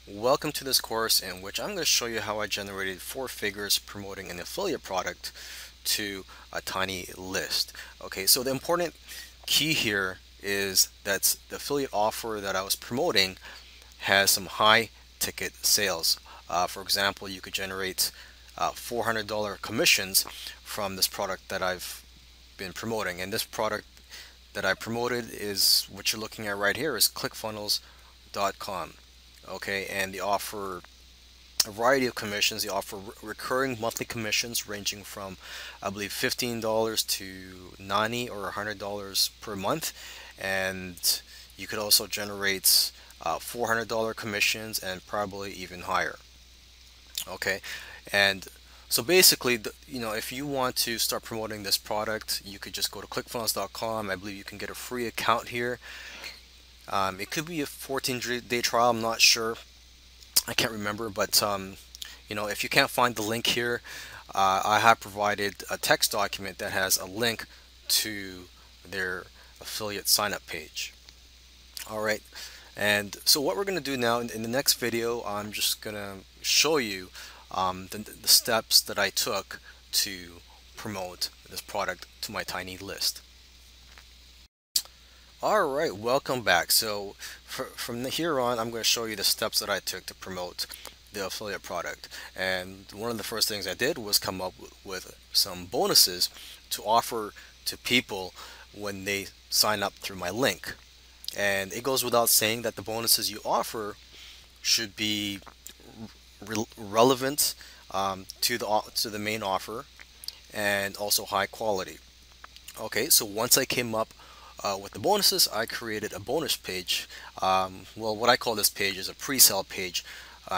Welcome to this course in which I'm going to show you how I generated 4 figures promoting an affiliate product to a tiny list. Okay, so the important key here is that the affiliate offer that I was promoting has some high ticket sales. For example, you could generate $400 commissions from this product that I've been promoting, and this product that I promoted is what you're looking at right here is ClickFunnels.com. Okay, and they offer a variety of commissions. They offer recurring monthly commissions ranging from, I believe, $15 to $90 or $100 per month, and you could also generate $400 commissions and probably even higher. Okay, and so basically, if you want to start promoting this product, you could just go to ClickFunnels.com. I believe you can get a free account here. It could be a 14-day trial. I'm not sure. I can't remember, but if you can't find the link here, I have provided a text document that has a link to their affiliate sign-up page. All right, and so what we're going to do now in the next video, I'm just going to show you the steps that I took to promote this product to my tiny list. Alright, welcome back. So from here on, I'm going to show you the steps that I took to promote the affiliate product. And one of the first things I did was come up with some bonuses to offer to people when they sign up through my link. And it goes without saying that the bonuses you offer should be relevant to the main offer and also high quality. Okay, so once I came up with the bonuses, I created a bonus page. Well, what I call this page is a pre-sale page,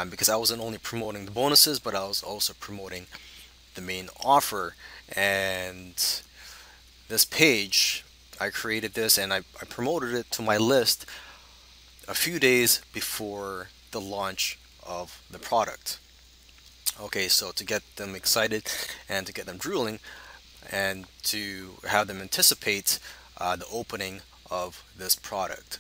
because I wasn't only promoting the bonuses, but I was also promoting the main offer. And this page, I created this and I promoted it to my list a few days before the launch of the product. Okay, so to get them excited and to get them drooling and to have them anticipate the opening of this product.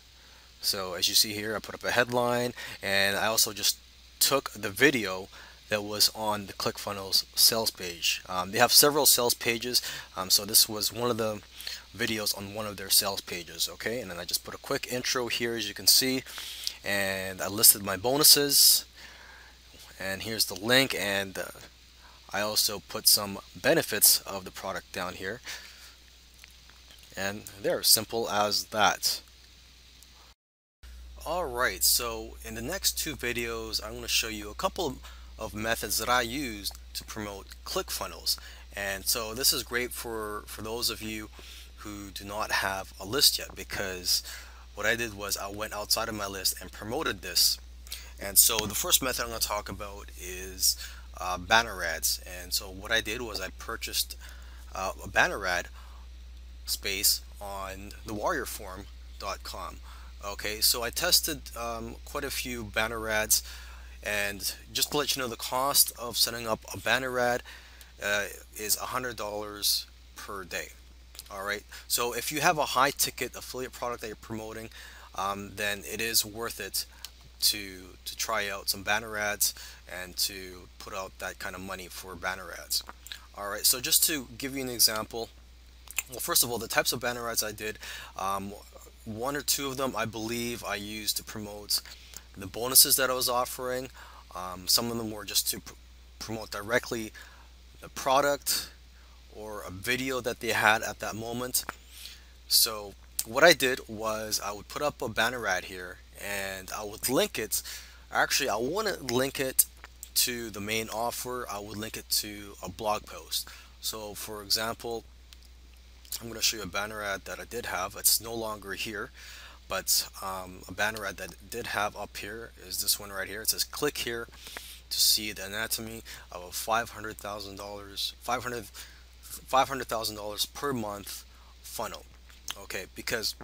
So as you see here, I put up a headline, and I also just took the video that was on the ClickFunnels sales page. They have several sales pages, so this was one of the videos on one of their sales pages. Okay, and then I just put a quick intro here, as you can see, and I listed my bonuses, and here's the link, and I also put some benefits of the product down here. And they're simple as that. Alright, so in the next 2 videos, I'm going to show you a couple of methods that I use to promote ClickFunnels. And so this is great for those of you who do not have a list yet, because what I did was I went outside of my list and promoted this. And so the first method I'm going to talk about is banner ads. And so what I did was I purchased a banner ad space on the warriorforum.com. Okay, so I tested quite a few banner ads, and just to let you know, the cost of setting up a banner ad is $100 per day. Alright, so if you have a high ticket affiliate product that you're promoting, then it is worth it to try out some banner ads and to put out that kind of money for banner ads. Alright, so just to give you an example, well, first of all, the types of banner ads I did, 1 or 2 of them I believe I used to promote the bonuses that I was offering. Some of them were just to promote directly the product or a video that they had at that moment. So what I did was I would put up a banner ad here and I would link it. Actually, I wouldn't link it to the main offer. I would link it to a blog post. So for example, I'm going to show you a banner ad that I did have. It's no longer here, but a banner ad that I did have up here is this one right here. It says click here to see the anatomy of a $500,000 per month funnel. Okay, because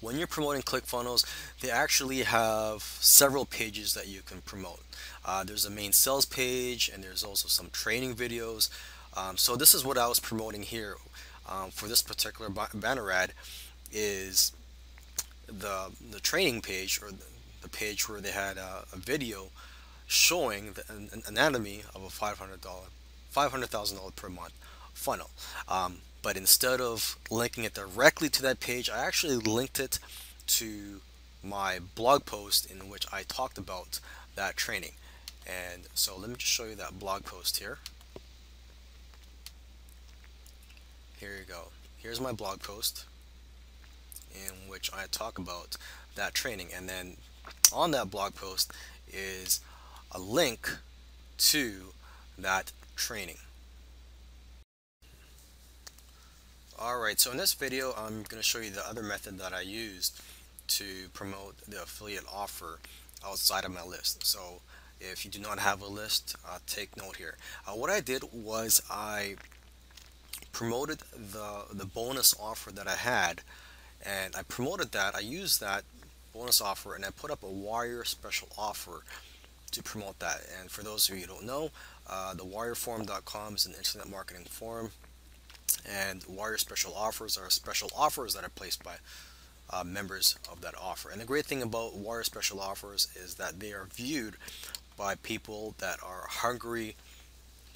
when you're promoting ClickFunnels, they actually have several pages that you can promote. There's a main sales page, and there's also some training videos. So this is what I was promoting here. For this particular banner ad is the training page, or the page where they had a video showing an anatomy of a $500,000 per month funnel. But instead of linking it directly to that page, I actually linked it to my blog post in which I talked about that training. And so let me just show you that blog post here. Here you go. Here's my blog post in which I talk about that training, and then on that blog post is a link to that training. Alright, so in this video I'm going to show you the other method that I used to promote the affiliate offer outside of my list. So if you do not have a list, take note here. What I did was I promoted the bonus offer that I had, and I promoted that. I used that bonus offer and I put up a wire special offer to promote that. And for those of you who don't know, the wireforum.com is an internet marketing forum, and wire special offers are special offers that are placed by members of that offer. And the great thing about wire special offers is that they are viewed by people that are hungry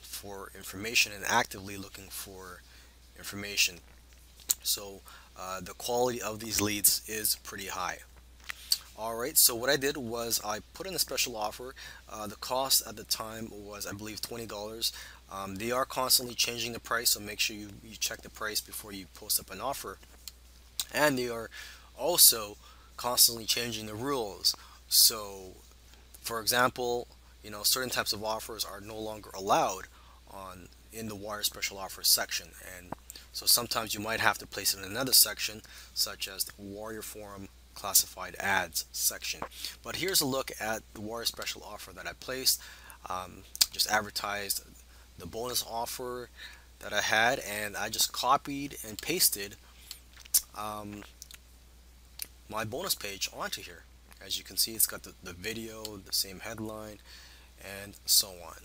for information and actively looking for information. So the quality of these leads is pretty high. Alright, so what I did was I put in a special offer. The cost at the time was, I believe, $20. They are constantly changing the price, so make sure you check the price before you post up an offer. And they are also constantly changing the rules. So for example, certain types of offers are no longer allowed in the wire special offers section, and so sometimes you might have to place it in another section, such as the Warrior Forum classified ads section. But here's a look at the wire special offer that I placed. Just advertised the bonus offer that I had, and I just copied and pasted my bonus page onto here. As you can see, it's got the video, the same headline, and so on.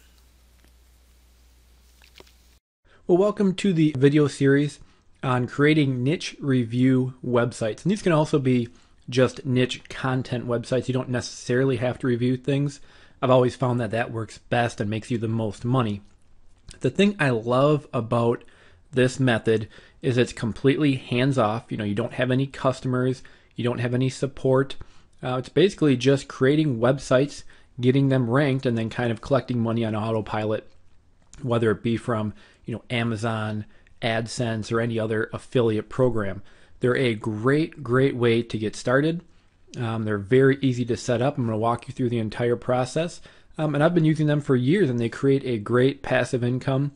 Well, welcome to the video series on creating niche review websites. And these can also be just niche content websites. You don't necessarily have to review things. I've always found that that works best and makes you the most money. The thing I love about this method is it's completely hands-off. You don't have any customers, you don't have any support. It's basically just creating websites, getting them ranked, and then kind of collecting money on autopilot, whether it be from Amazon, AdSense, or any other affiliate program. They're a great way to get started. They're very easy to set up. I'm going to walk you through the entire process. And I've been using them for years, and they create a great passive income.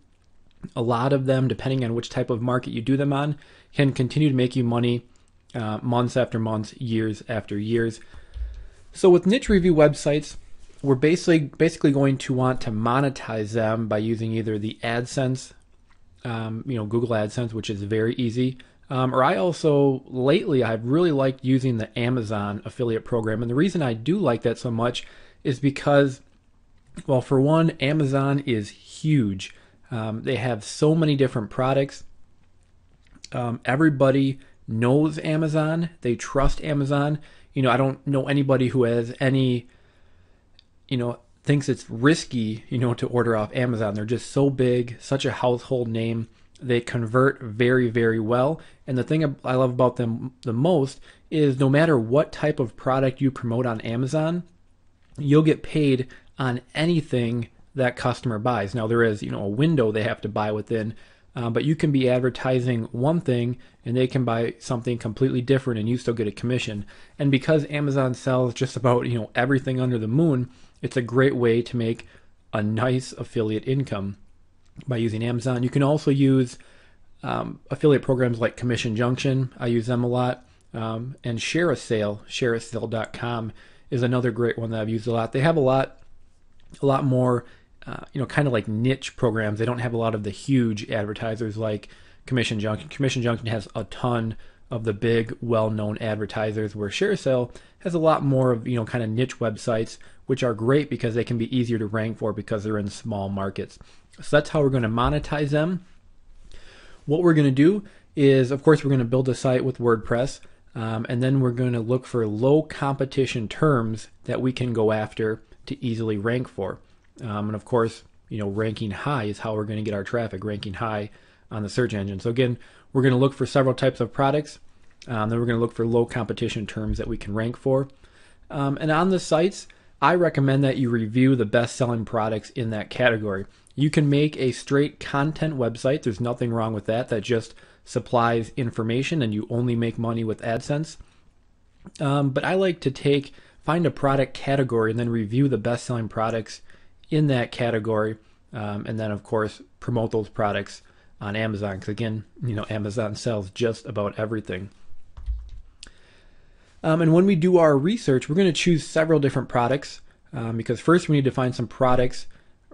A lot of them, depending on which type of market you do them on, can continue to make you money months after months, years after years. So with niche review websites, we're basically going to want to monetize them by using either the AdSense, Google AdSense, which is very easy, or lately I've really liked using the Amazon affiliate program. And the reason I do like that so much is because, well, for one, Amazon is huge. They have so many different products. Everybody knows Amazon. They trust Amazon. I don't know anybody who has any, thinks it's risky, to order off Amazon. They're just so big, such a household name. They convert very, very well. And the thing I love about them the most is no matter what type of product you promote on Amazon, you'll get paid on anything that customer buys. Now there is, a window they have to buy within, but you can be advertising one thing and they can buy something completely different and you still get a commission. And because Amazon sells just about, everything under the moon, it's a great way to make a nice affiliate income by using Amazon. You can also use affiliate programs like Commission Junction. I use them a lot. And Share a Sale, shareasale.com is another great one that I've used a lot. They have a lot more, kind of like niche programs. They don't have a lot of the huge advertisers like Commission Junction. Commission Junction has a ton of the big, well-known advertisers, where Share a Sale has a lot more of, kind of niche websites, which are great because they can be easier to rank for because they're in small markets. So that's how we're going to monetize them. What we're going to do is, of course, we're going to build a site with WordPress. And then we're going to look for low competition terms that we can go after to easily rank for. And of course, ranking high is how we're going to get our traffic, ranking high on the search engine. So again, we're going to look for several types of products. Then we're going to look for low competition terms that we can rank for. And on the sites, I recommend that you review the best-selling products in that category. You can make a straight content website. There's nothing wrong with that. That just supplies information and you only make money with AdSense. But I like to find a product category and then review the best-selling products in that category. And then, of course, promote those products on Amazon. Because again, Amazon sells just about everything. And when we do our research, we're going to choose several different products because first we need to find some products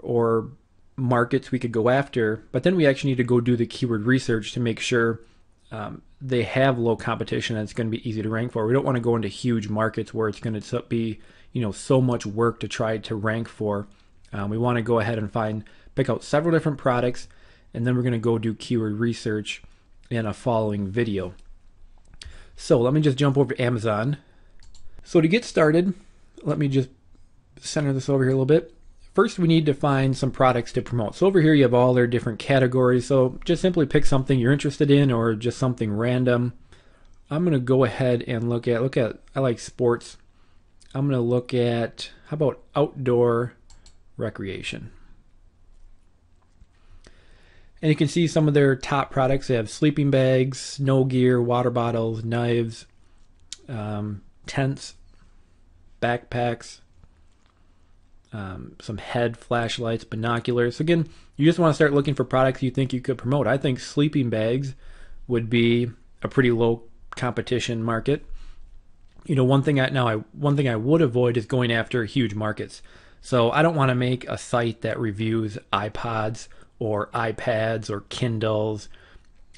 or markets we could go after, but then we actually need to go do the keyword research to make sure they have low competition and it's going to be easy to rank for. We don't want to go into huge markets where it's going to be so much work to try to rank for. We want to go ahead and pick out several different products, and then we're going to go do keyword research in a following video. So let me just jump over to Amazon. So to get started, let me just center this over here a little bit. First, we need to find some products to promote. So over here you have all their different categories. So just simply pick something you're interested in or just something random. I'm going to go ahead and look at, I like sports. I'm going to look at, how about outdoor recreation? And you can see some of their top products. They have sleeping bags, snow gear, water bottles, knives, tents, backpacks, some head flashlights, binoculars. So again, you just want to start looking for products you think you could promote. I think sleeping bags would be a pretty low competition market. One thing I would avoid is going after huge markets. So I don't want to make a site that reviews iPods or iPads or Kindles,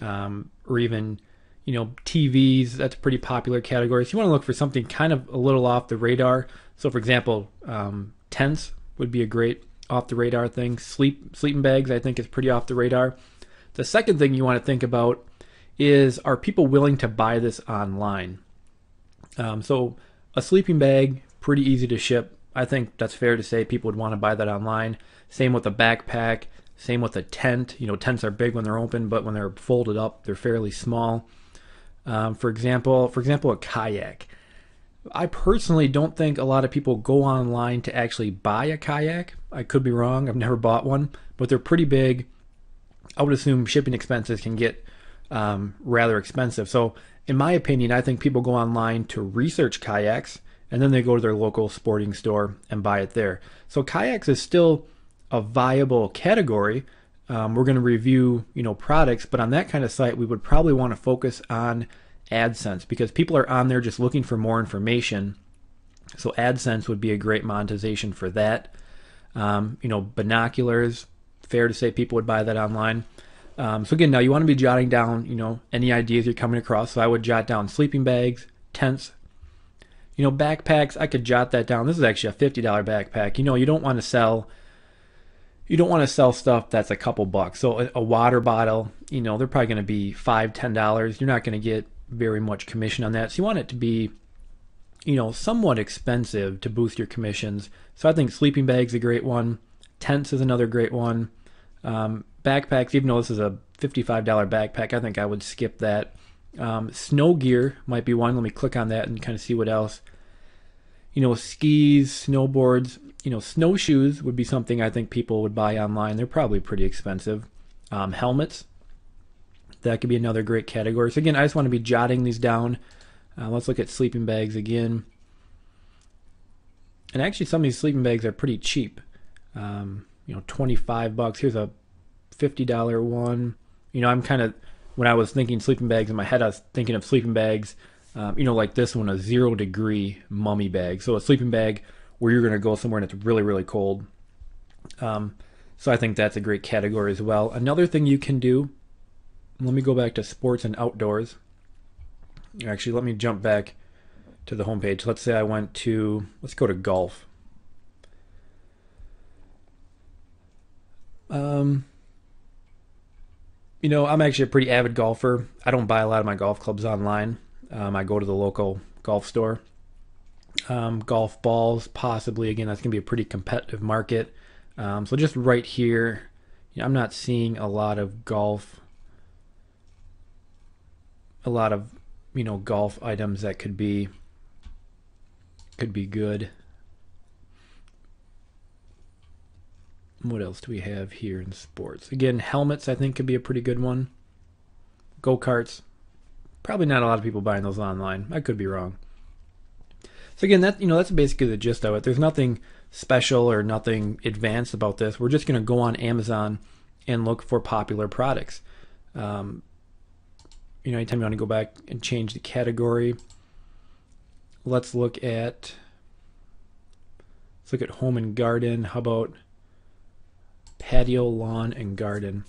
or even, TVs. That's a pretty popular category. So you want to look for something kind of a little off the radar. So for example, tents would be a great off the radar thing. Sleeping bags, I think, is pretty off the radar. The second thing you want to think about is, are people willing to buy this online? So a sleeping bag, pretty easy to ship. I think that's fair to say people would want to buy that online. Same with a backpack. Same with a tent. Tents are big when they're open, but when they're folded up, they're fairly small. For example, a kayak. I personally don't think a lot of people go online to actually buy a kayak. I could be wrong. I've never bought one, but they're pretty big. I would assume shipping expenses can get rather expensive. So in my opinion, I think people go online to research kayaks, and then they go to their local sporting store and buy it there. So kayaks is still a viable category. We're going to review, products, but on that kind of site, we would probably want to focus on AdSense because people are on there just looking for more information. So AdSense would be a great monetization for that. Binoculars, fair to say people would buy that online. So again, now you want to be jotting down, any ideas you're coming across. So I would jot down sleeping bags, tents, backpacks. I could jot that down. This is actually a $50 backpack. You don't want to sell stuff that's a couple bucks. So a water bottle, they're probably going to be $5, $10. You're not going to get very much commission on that. So you want it to be, somewhat expensive to boost your commissions. So I think sleeping bags is a great one. Tents is another great one. Backpacks, even though this is a $55 backpack, I think I would skip that. Snow gear might be one. Let me click on that and kind of see what else. Skis, snowboards, snowshoes would be something I think people would buy online. They're probably pretty expensive. Helmets, that could be another great category. So again, I just want to be jotting these down. Let's look at sleeping bags again. And actually some of these sleeping bags are pretty cheap. 25 bucks. Here's a $50 one. When I was thinking sleeping bags in my head, I was thinking of sleeping bags, like this one, a 0 degree mummy bag. So a sleeping bag where you're going to go somewhere and it's really, really cold. So I think that's a great category as well. Another thing you can do, let me go back to sports and outdoors. Actually, let me jump back to the homepage. Let's say let's go to golf. I'm actually a pretty avid golfer. I don't buy a lot of my golf clubs online. I go to the local golf store. Golf balls, possibly. Again, that's going to be a pretty competitive market. So just right here, I'm not seeing a lot of golf golf items that could be good. What else do we have here in sports? Again, helmets I think could be a pretty good one. Go-karts, probably not a lot of people buying those online. I could be wrong. So again, that's basically the gist of it. There's nothing special or nothing advanced about this. We're just going to go on Amazon and look for popular products. Anytime you want to go back and change the category, let's look at home and garden. How about patio, lawn, and garden?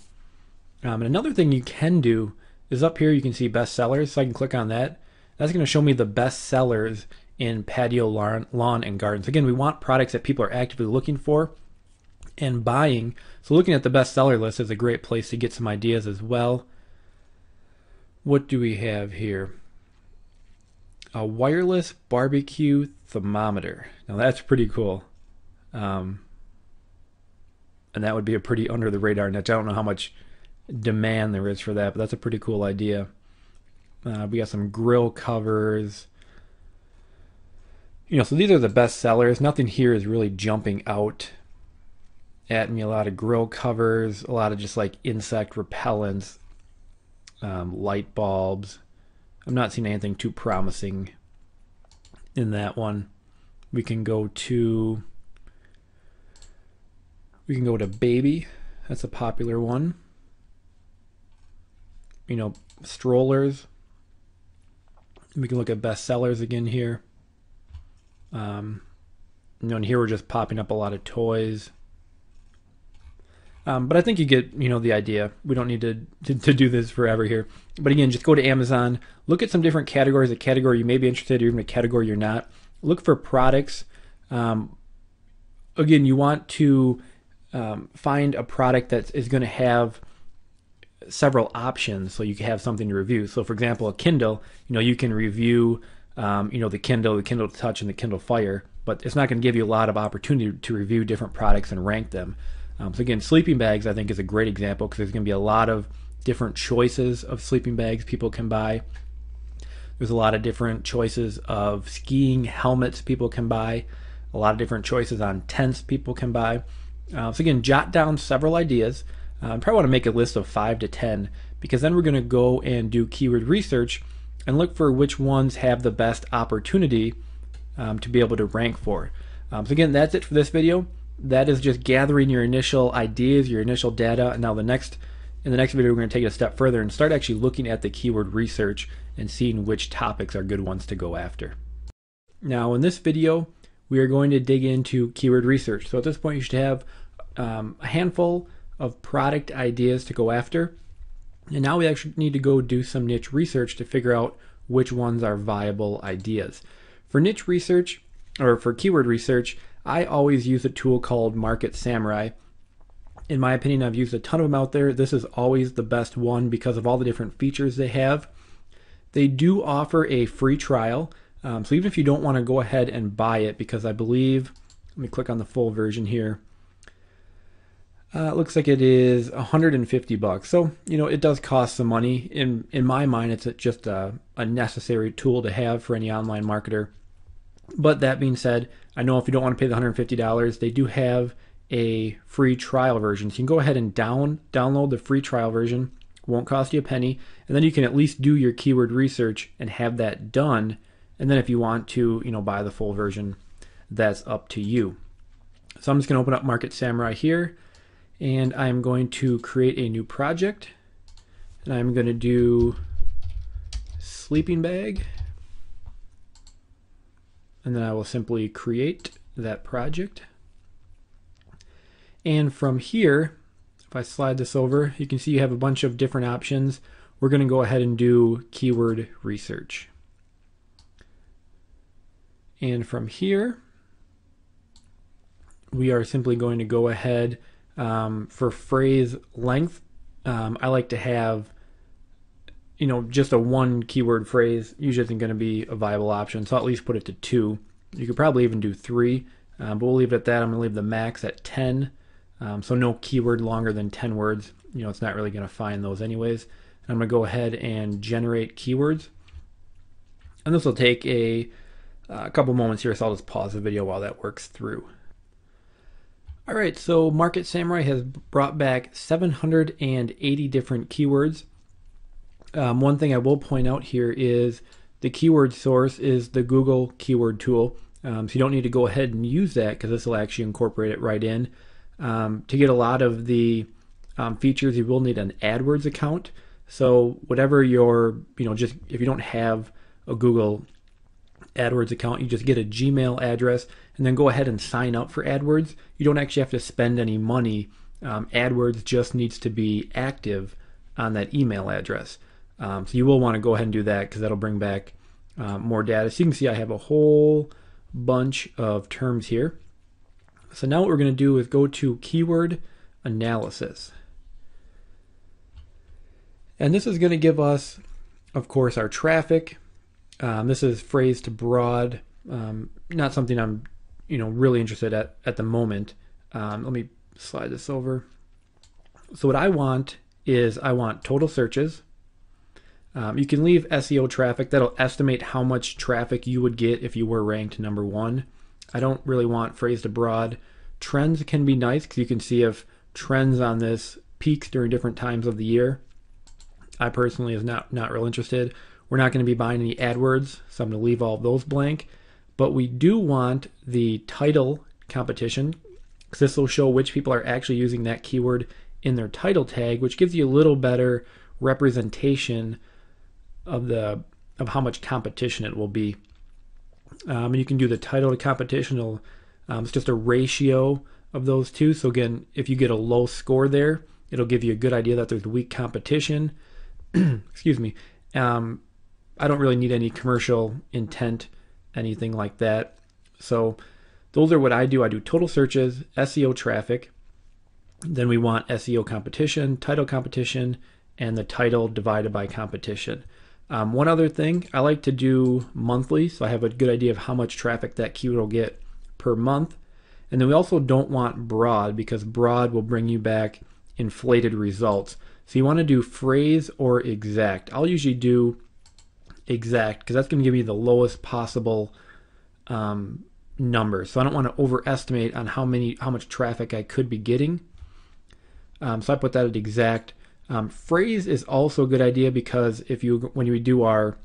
And another thing you can do is up here you can see best sellers. So I can click on that. That's going to show me the best sellers in patio, lawn, and gardens. Again, we want products that people are actively looking for and buying. So looking at the best seller list is a great place to get some ideas as well. What do we have here? A wireless barbecue thermometer. Now that's pretty cool. And that would be a pretty under the radar niche. I don't know how much demand there is for that, but that's a pretty cool idea. We got some grill covers. So these are the best sellers. Nothing here is really jumping out at me. A lot of grill covers, a lot of just like insect repellents, light bulbs. I'm not seeing anything too promising in that one. We can go to baby. That's a popular one. Strollers. We can look at best sellers again here. And here we're just popping up a lot of toys. But I think you get the idea. We don't need to do this forever here. But again, just go to Amazon, look at some different categories, a category you may be interested in, or even a category you're not. Look for products. Again, you want to find a product that is going to have several options, so you can have something to review. So for example, a Kindle, you can review the Kindle Touch, and the Kindle Fire, but it's not going to give you a lot of opportunity to review different products and rank them. So again, sleeping bags I think is a great example, because there's going to be a lot of different choices of sleeping bags people can buy. There's a lot of different choices of skiing helmets people can buy, a lot of different choices on tents people can buy. So again, jot down several ideas. I probably want to make a list of 5 to 10, because then we're going to go and do keyword research and look for which ones have the best opportunity to be able to rank for. So again, that's it for this video. That is just gathering your initial ideas, your initial data. And now in the next video, we're going to take it a step further and start actually looking at the keyword research and seeing which topics are good ones to go after. Now in this video, we are going to dig into keyword research. So at this point, you should have a handful of product ideas to go after. And now we actually need to go do some niche research to figure out which ones are viable ideas. For niche research, or for keyword research, I always use a tool called Market Samurai. In my opinion, I've used a ton of them out there. This is always the best one because of all the different features they have. They do offer a free trial. So even if you don't want to go ahead and buy it, because I believe, let me click on the full version here. It looks like it is $150. So, it does cost some money. In my mind, it's just a necessary tool to have for any online marketer. But that being said, I know if you don't want to pay the $150, they do have a free trial version. So you can go ahead and download the free trial version. Won't cost you a penny. And then you can at least do your keyword research and have that done. And then if you want to, buy the full version, that's up to you. So I'm just going to open up Market Samurai here. And I'm going to create a new project, and I'm going to do sleeping bag, and then I will simply create that project. And from here, if I slide this over, you can see you have a bunch of different options. We're going to go ahead and do keyword research. And from here, we are simply going to go ahead. For phrase length, I like to have just a one keyword phrase usually isn't going to be a viable option. So I'll at least put it to 2. You could probably even do 3, but we'll leave it at that. I'm going to leave the max at 10. So no keyword longer than 10 words. It's not really going to find those anyways. And I'm going to go ahead and generate keywords. And this will take a couple moments here, so I'll just pause the video while that works through. All right, so Market Samurai has brought back 780 different keywords. One thing I will point out here is the keyword source is the Google keyword tool. So you don't need to go ahead and use that because this will actually incorporate it right in. To get a lot of the features, you will need an AdWords account. So whatever your, just if you don't have a Google AdWords account, you just get a Gmail address and then go ahead and sign up for AdWords. You don't actually have to spend any money. AdWords just needs to be active on that email address. So you will want to go ahead and do that because that'll bring back more data. So you can see I have a whole bunch of terms here. So now what we're going to do is go to keyword analysis. And this is going to give us, of course, our traffic. This is phrase to broad, not something I'm really interested at the moment. Let me slide this over. So what I want is I want total searches. You can leave SEO traffic. That'll estimate how much traffic you would get if you were ranked number 1. I don't really want phrase to broad. Trends can be nice because you can see if trends on this peaks during different times of the year. I personally is not real interested. We're not going to be buying any AdWords, so I'm going to leave all of those blank. But we do want the title competition because this will show which people are actually using that keyword in their title tag, which gives you a little better representation of how much competition it will be. And you can do the title to competition. It's just a ratio of those two. So again, if you get a low score there, it'll give you a good idea that there's weak competition. Excuse me. I don't really need any commercial intent, anything like that. So those are what I do. I do total searches, SEO traffic. Then we want SEO competition, title competition, and the title divided by competition. One other thing, I like to do monthly, so I have a good idea of how much traffic that keyword will get per month. And then we also don't want broad because broad will bring you back inflated results. So you want to do phrase or exact. I'll usually do exact because that's going to give me the lowest possible number. So I don't want to overestimate on how much traffic I could be getting. So I put that at exact. Phrase is also a good idea because when we do our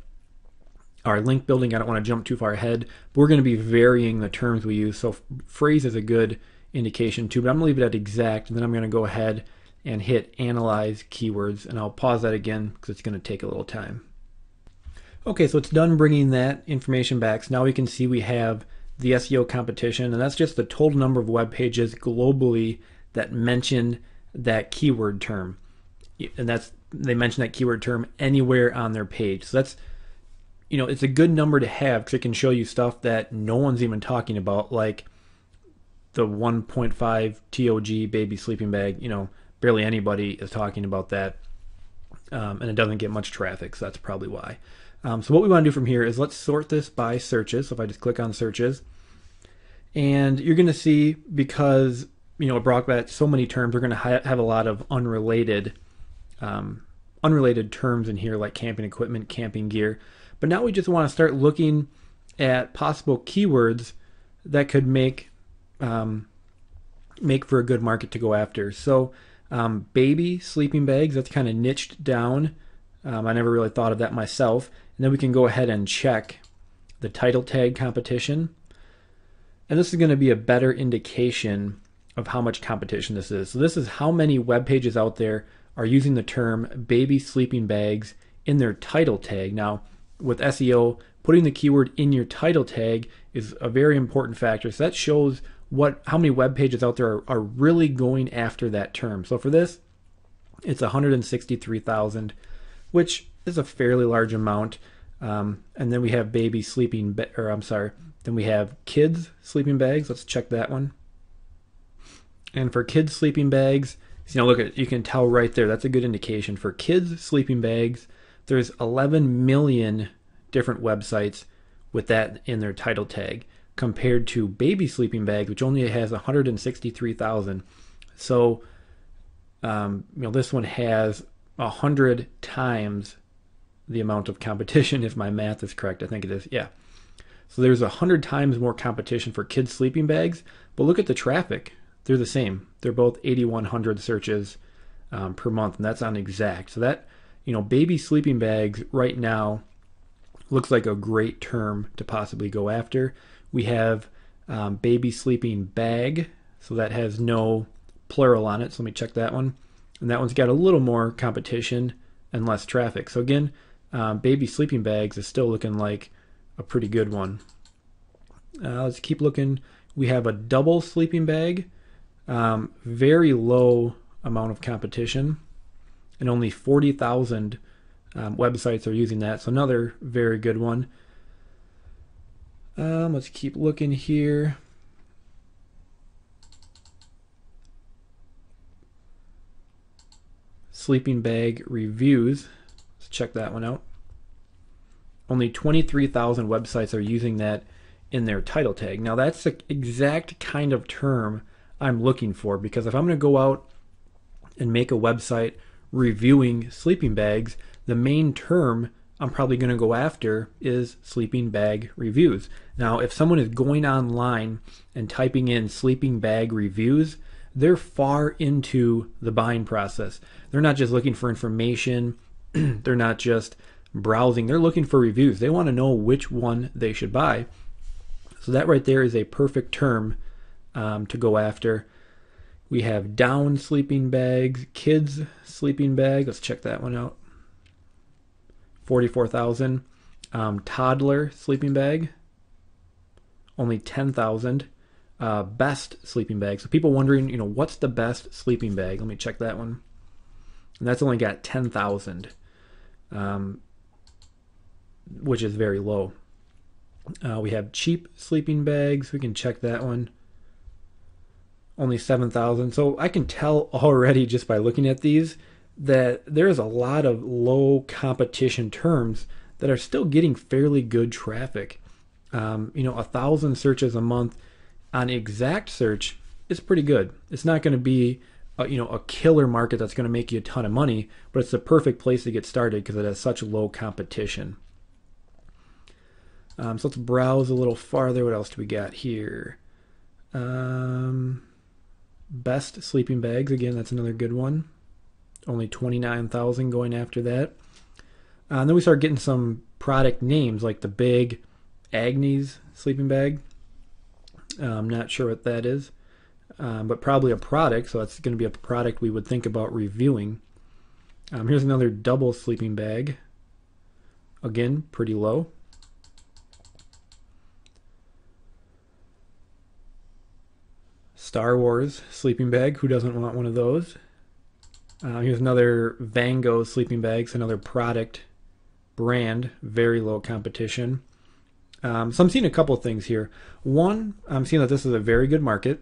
link building, I don't want to jump too far ahead, but we're going to be varying the terms we use. So phrase is a good indication too, but I'm going to leave it at exact, and then I'm going to go ahead and hit analyze keywords, and I'll pause that again because it's going to take a little time. Okay, so it's done bringing that information back. So now we can see we have the SEO competition, and that's just the total number of web pages globally that mention that keyword term. And they mention that keyword term anywhere on their page. So that's, it's a good number to have because it can show you stuff that no one's even talking about, like the 1.5 TOG baby sleeping bag. Barely anybody is talking about that, and it doesn't get much traffic, so that's probably why. So what we want to do from here is let's sort this by searches. So if I just click on searches, and you're going to see, because it brought back so many terms, we're going to have a lot of unrelated terms in here, like camping equipment, camping gear. But now we just want to start looking at possible keywords that could make for a good market to go after. So baby sleeping bags, that's kind of niched down. I never really thought of that myself. And then we can go ahead and check the title tag competition. And this is going to be a better indication of how much competition this is. So this is how many web pages out there are using the term baby sleeping bags in their title tag. Now, with SEO, putting the keyword in your title tag is a very important factor. So that shows how many web pages out there are really going after that term. So for this, it's 163,000, which is a fairly large amount. And then we have baby sleeping, then we have kids sleeping bags. Let's check that one. And for kids sleeping bags, look at, you can tell right there, that's a good indication. For kids sleeping bags, there's 11 million different websites with that in their title tag, compared to baby sleeping bags, which only has 163,000. So, this one has 100 times the amount of competition, if my math is correct. I think it is, yeah. So there's 100 times more competition for kids sleeping bags, but look at the traffic. They're the same. They're both 8,100 searches per month, and that's on exact. So that, baby sleeping bags right now looks like a great term to possibly go after. We have baby sleeping bag, so that has no plural on it. So let me check that one. And that one's got a little more competition and less traffic. So again, baby sleeping bags is still looking like a pretty good one. Let's keep looking. We have a double sleeping bag, very low amount of competition, and only 40,000 websites are using that. So another very good one. Let's keep looking here. Sleeping bag reviews. Let's check that one out. Only 23,000 websites are using that in their title tag. Now that's the exact kind of term I'm looking for, because if I'm going to go out and make a website reviewing sleeping bags, the main term I'm probably going to go after is sleeping bag reviews. Now, if someone is going online and typing in sleeping bag reviews, they're far into the buying process. They're not just looking for information. They're not just browsing. They're looking for reviews. They want to know which one they should buy. So that right there is a perfect term to go after. We have down sleeping bags, kids sleeping bag. Let's check that one out. 44,000. Toddler sleeping bag, only 10,000. Best sleeping bag. So people wondering, what's the best sleeping bag? Let me check that one. And that's only got 10,000, which is very low. We have cheap sleeping bags. We can check that one. Only 7,000. So I can tell already just by looking at these that there's a lot of low competition terms that are still getting fairly good traffic. 1,000 searches a month on exact search is pretty good. It's not going to be a killer market that's going to make you a ton of money, but it's the perfect place to get started because it has such low competition. So let's browse a little farther. What else do we got here? Best sleeping bags. Again, that's another good one. Only 29,000 going after that. And then we start getting some product names like the Big Agnes sleeping bag. I'm not sure what that is, but probably a product. So that's going to be a product we would think about reviewing. Here's another double sleeping bag. Again, pretty low. Star Wars sleeping bag. Who doesn't want one of those? Here's another Van Gogh sleeping bag. It's another product brand. Very low competition. So I'm seeing a couple of things here. One, I'm seeing that this is a very good market.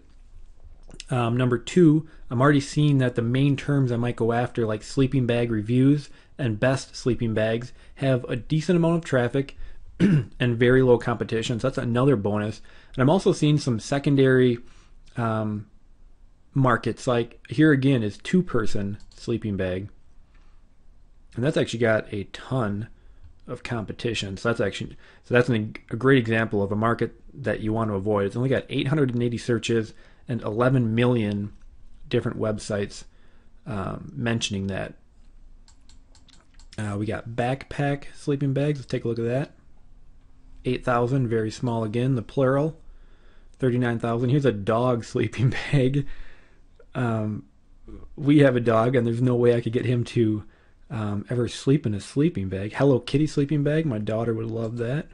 Number two, I'm already seeing that the main terms I might go after, like sleeping bag reviews and best sleeping bags, have a decent amount of traffic and very low competition. So that's another bonus. And I'm also seeing some secondary markets. Like here again is 2-person sleeping bag, and that's actually got a ton of competition. So that's a great example of a market that you want to avoid. It's only got 880 searches and 11 million different websites mentioning that. We got backpack sleeping bags. Let's take a look at that. 8,000, very small again. The plural, 39,000. Here's a dog sleeping bag. We have a dog, and there's no way I could get him to ever sleep in a sleeping bag. Hello Kitty sleeping bag. My daughter would love that.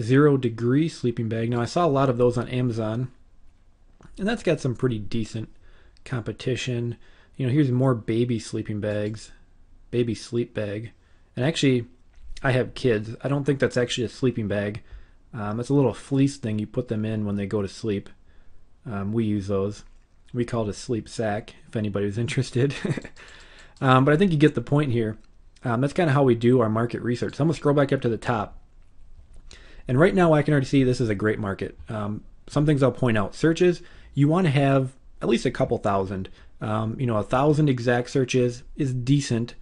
0 degree sleeping bag. Now I saw a lot of those on Amazon, and that's got some pretty decent competition. Here's more baby sleeping bags. Baby sleep bag. And actually, I have kids. I don't think that's actually a sleeping bag. It's a little fleece thing you put them in when they go to sleep. We use those. We call it a sleep sack if anybody's interested. But I think you get the point here. That's kind of how we do our market research. So I'm going to scroll back up to the top. And right now I can already see this is a great market. Some things I'll point out. Searches, you want to have at least a couple thousand. 1,000 exact searches is decent.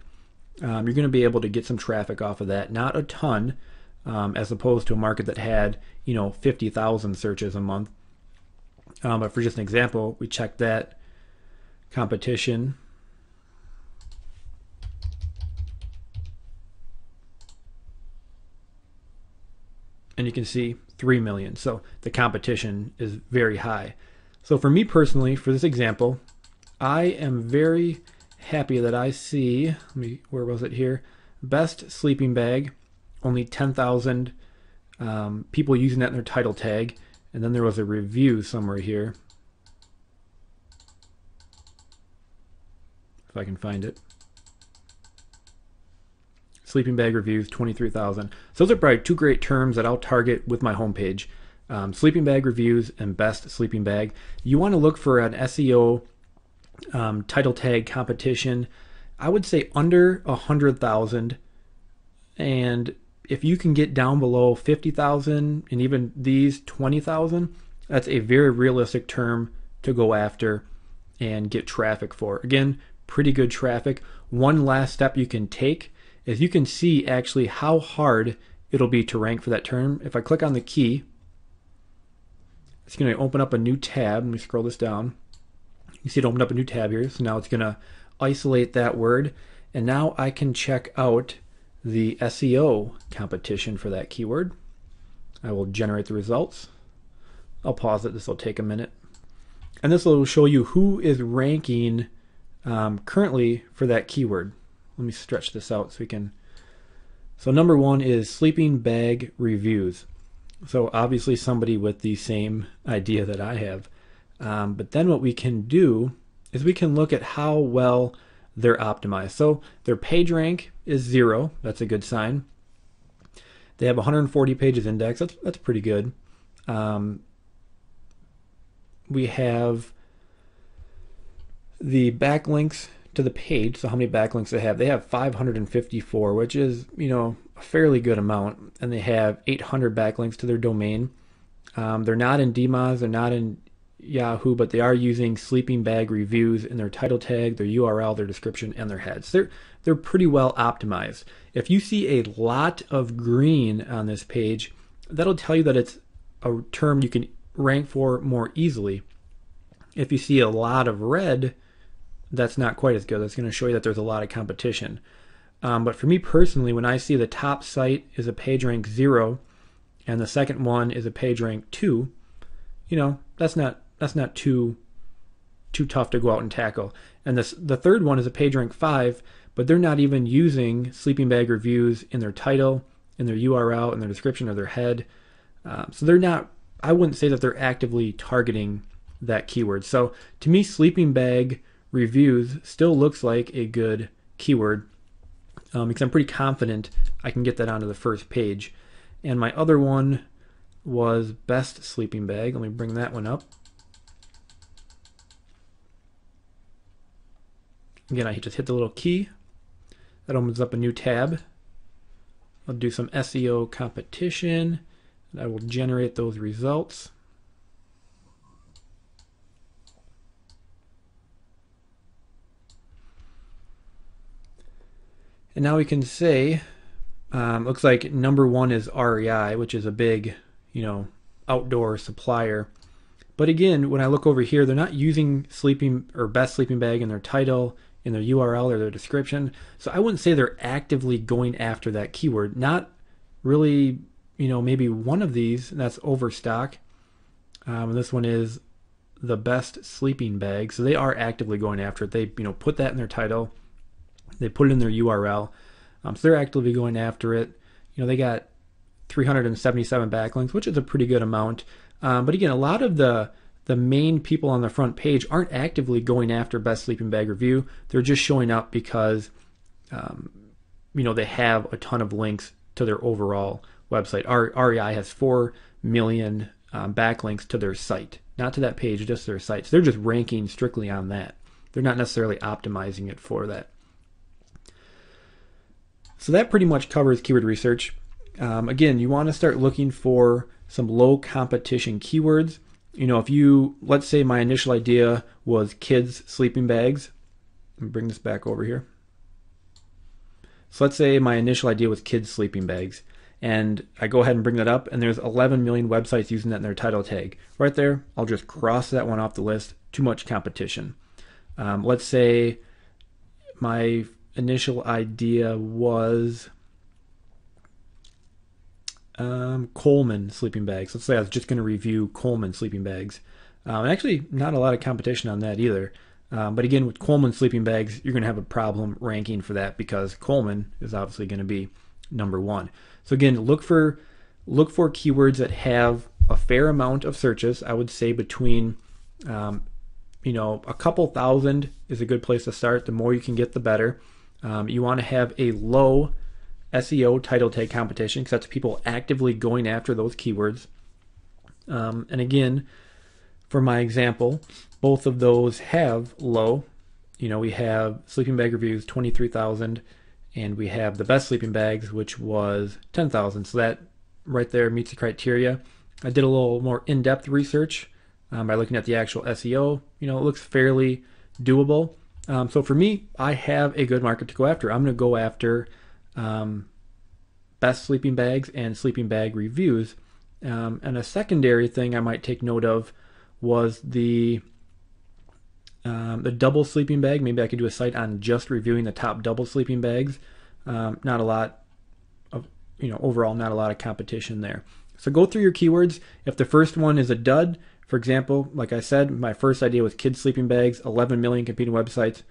You're going to be able to get some traffic off of that. Not a ton, as opposed to a market that had 50,000 searches a month. But for just an example, we check that competition. And you can see 3 million. So the competition is very high. So for me personally, for this example, I am very happy that I see, where was it here? Best sleeping bag, only 10,000 people using that in their title tag. And then there was a review somewhere here. If I can find it. Sleeping bag reviews, 23,000. So those are probably two great terms that I'll target with my homepage. Sleeping bag reviews and best sleeping bag. You want to look for an SEO title tag competition. I would say under 100,000. And if you can get down below 50,000 and even these 20,000, that's a very realistic term to go after and get traffic for. Again, pretty good traffic. One last step you can take is you can see actually how hard it'll be to rank for that term. If I click on the key, it's going to open up a new tab. Let me scroll this down. You see it opened up a new tab here. So now it's going to isolate that word. And now I can check out the SEO competition for that keyword. I will generate the results. I'll pause it. This will take a minute. And this will show you who is ranking currently for that keyword. Let me stretch this out so we can. So number one is sleeping bag reviews. So obviously somebody with the same idea that I have. But then what we can do is we can look at how well they're optimized. So their page rank is 0. That's a good sign. They have 140 pages indexed. That's pretty good. We have the backlinks to the page. So how many backlinks they have? They have 554, which is, a fairly good amount. And they have 800 backlinks to their domain. They're not in DMOZ. They're not in Yahoo, but they are using sleeping bag reviews in their title tag, their URL, their description, and their heads. They're pretty well optimized. If you see a lot of green on this page, that'll tell you that it's a term you can rank for more easily. If you see a lot of red, that's not quite as good. That's going to show you that there's a lot of competition. But for me personally, when I see the top site is a page rank 0 and the second one is a page rank 2, that's not too tough to go out and tackle. And the third one is a page rank 5, but they're not even using sleeping bag reviews in their title, in their URL, in their description, or their head. So they're not. I wouldn't say that they're actively targeting that keyword. So to me, sleeping bag reviews still looks like a good keyword because I'm pretty confident I can get that onto the first page. And my other one was best sleeping bag. Let me bring that one up. Again, I just hit the little key. That opens up a new tab. I'll do some SEO competition. And I will generate those results. And now we can say, looks like number one is REI, which is a big, outdoor supplier. But again, when I look over here, they're not using sleeping or best sleeping bag in their title, in their URL, or their description. So I wouldn't say they're actively going after that keyword. Not really, maybe one of these, that's Overstock. And this one is the best sleeping bag. So they are actively going after it. They, put that in their title. They put it in their URL. So they're actively going after it. They got 377 backlinks, which is a pretty good amount. But again, a lot of the main people on the front page aren't actively going after best sleeping bag review. They're just showing up because, they have a ton of links to their overall website. REI has 4 million backlinks to their site. not to that page, just their sites. They're just ranking strictly on that. They're not necessarily optimizing it for that. So that pretty much covers keyword research. Again, you want to start looking for some low competition keywords. You know, if you, let's say my initial idea was kids sleeping bags. Let me bring this back over here. So let's say my initial idea was kids sleeping bags, and I go ahead and bring that up, and there's 11 million websites using that in their title tag. Right there, I'll just cross that one off the list. Too much competition. Let's say my initial idea was Coleman sleeping bags. Let's say I was just going to review Coleman sleeping bags. Actually, not a lot of competition on that either. But again, with Coleman sleeping bags, you're going to have a problem ranking for that because Coleman is obviously going to be number one. So again, look for keywords that have a fair amount of searches. I would say between a couple thousand is a good place to start. The more you can get, the better. You want to have a low SEO title tag competition because that's people actively going after those keywords. And again, for my example, both of those have low. You know, we have sleeping bag reviews 23,000, and we have the best sleeping bags, which was 10,000. So that right there meets the criteria. I did a little more in-depth research by looking at the actual SEO. You know, it looks fairly doable. So for me, I have a good market to go after. I'm going to go after best sleeping bags and sleeping bag reviews. And a secondary thing I might take note of was the double sleeping bag. Maybe I could do a site on just reviewing the top double sleeping bags. Not a lot of, overall not a lot of competition there. So go through your keywords. If the first one is a dud, for example, like I said, my first idea was kids sleeping bags, 11 million competing websites,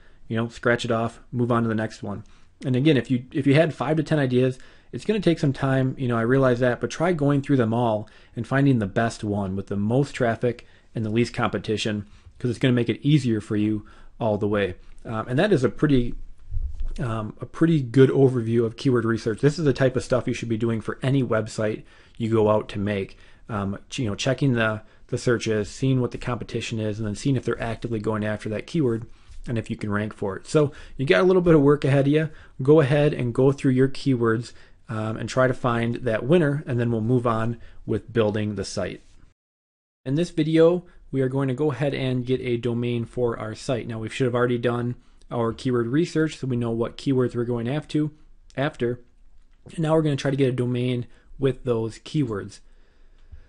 scratch it off, move on to the next one. And again, if you had 5 to 10 ideas, it's going to take some time, I realize that, but try going through them all and finding the best one with the most traffic and the least competition, because it's going to make it easier for you all the way. And that is a pretty good overview of keyword research. This is the type of stuff you should be doing for any website you go out to make. Checking the searches, seeing what the competition is, and then seeing if they're actively going after that keyword and if you can rank for it. So you got a little bit of work ahead of you. Go ahead and go through your keywords and try to find that winner, and then we'll move on with building the site. In this video, we are going to go ahead and get a domain for our site. Now, we should have already done our keyword research so we know what keywords we're going after. And now we're going to try to get a domain with those keywords.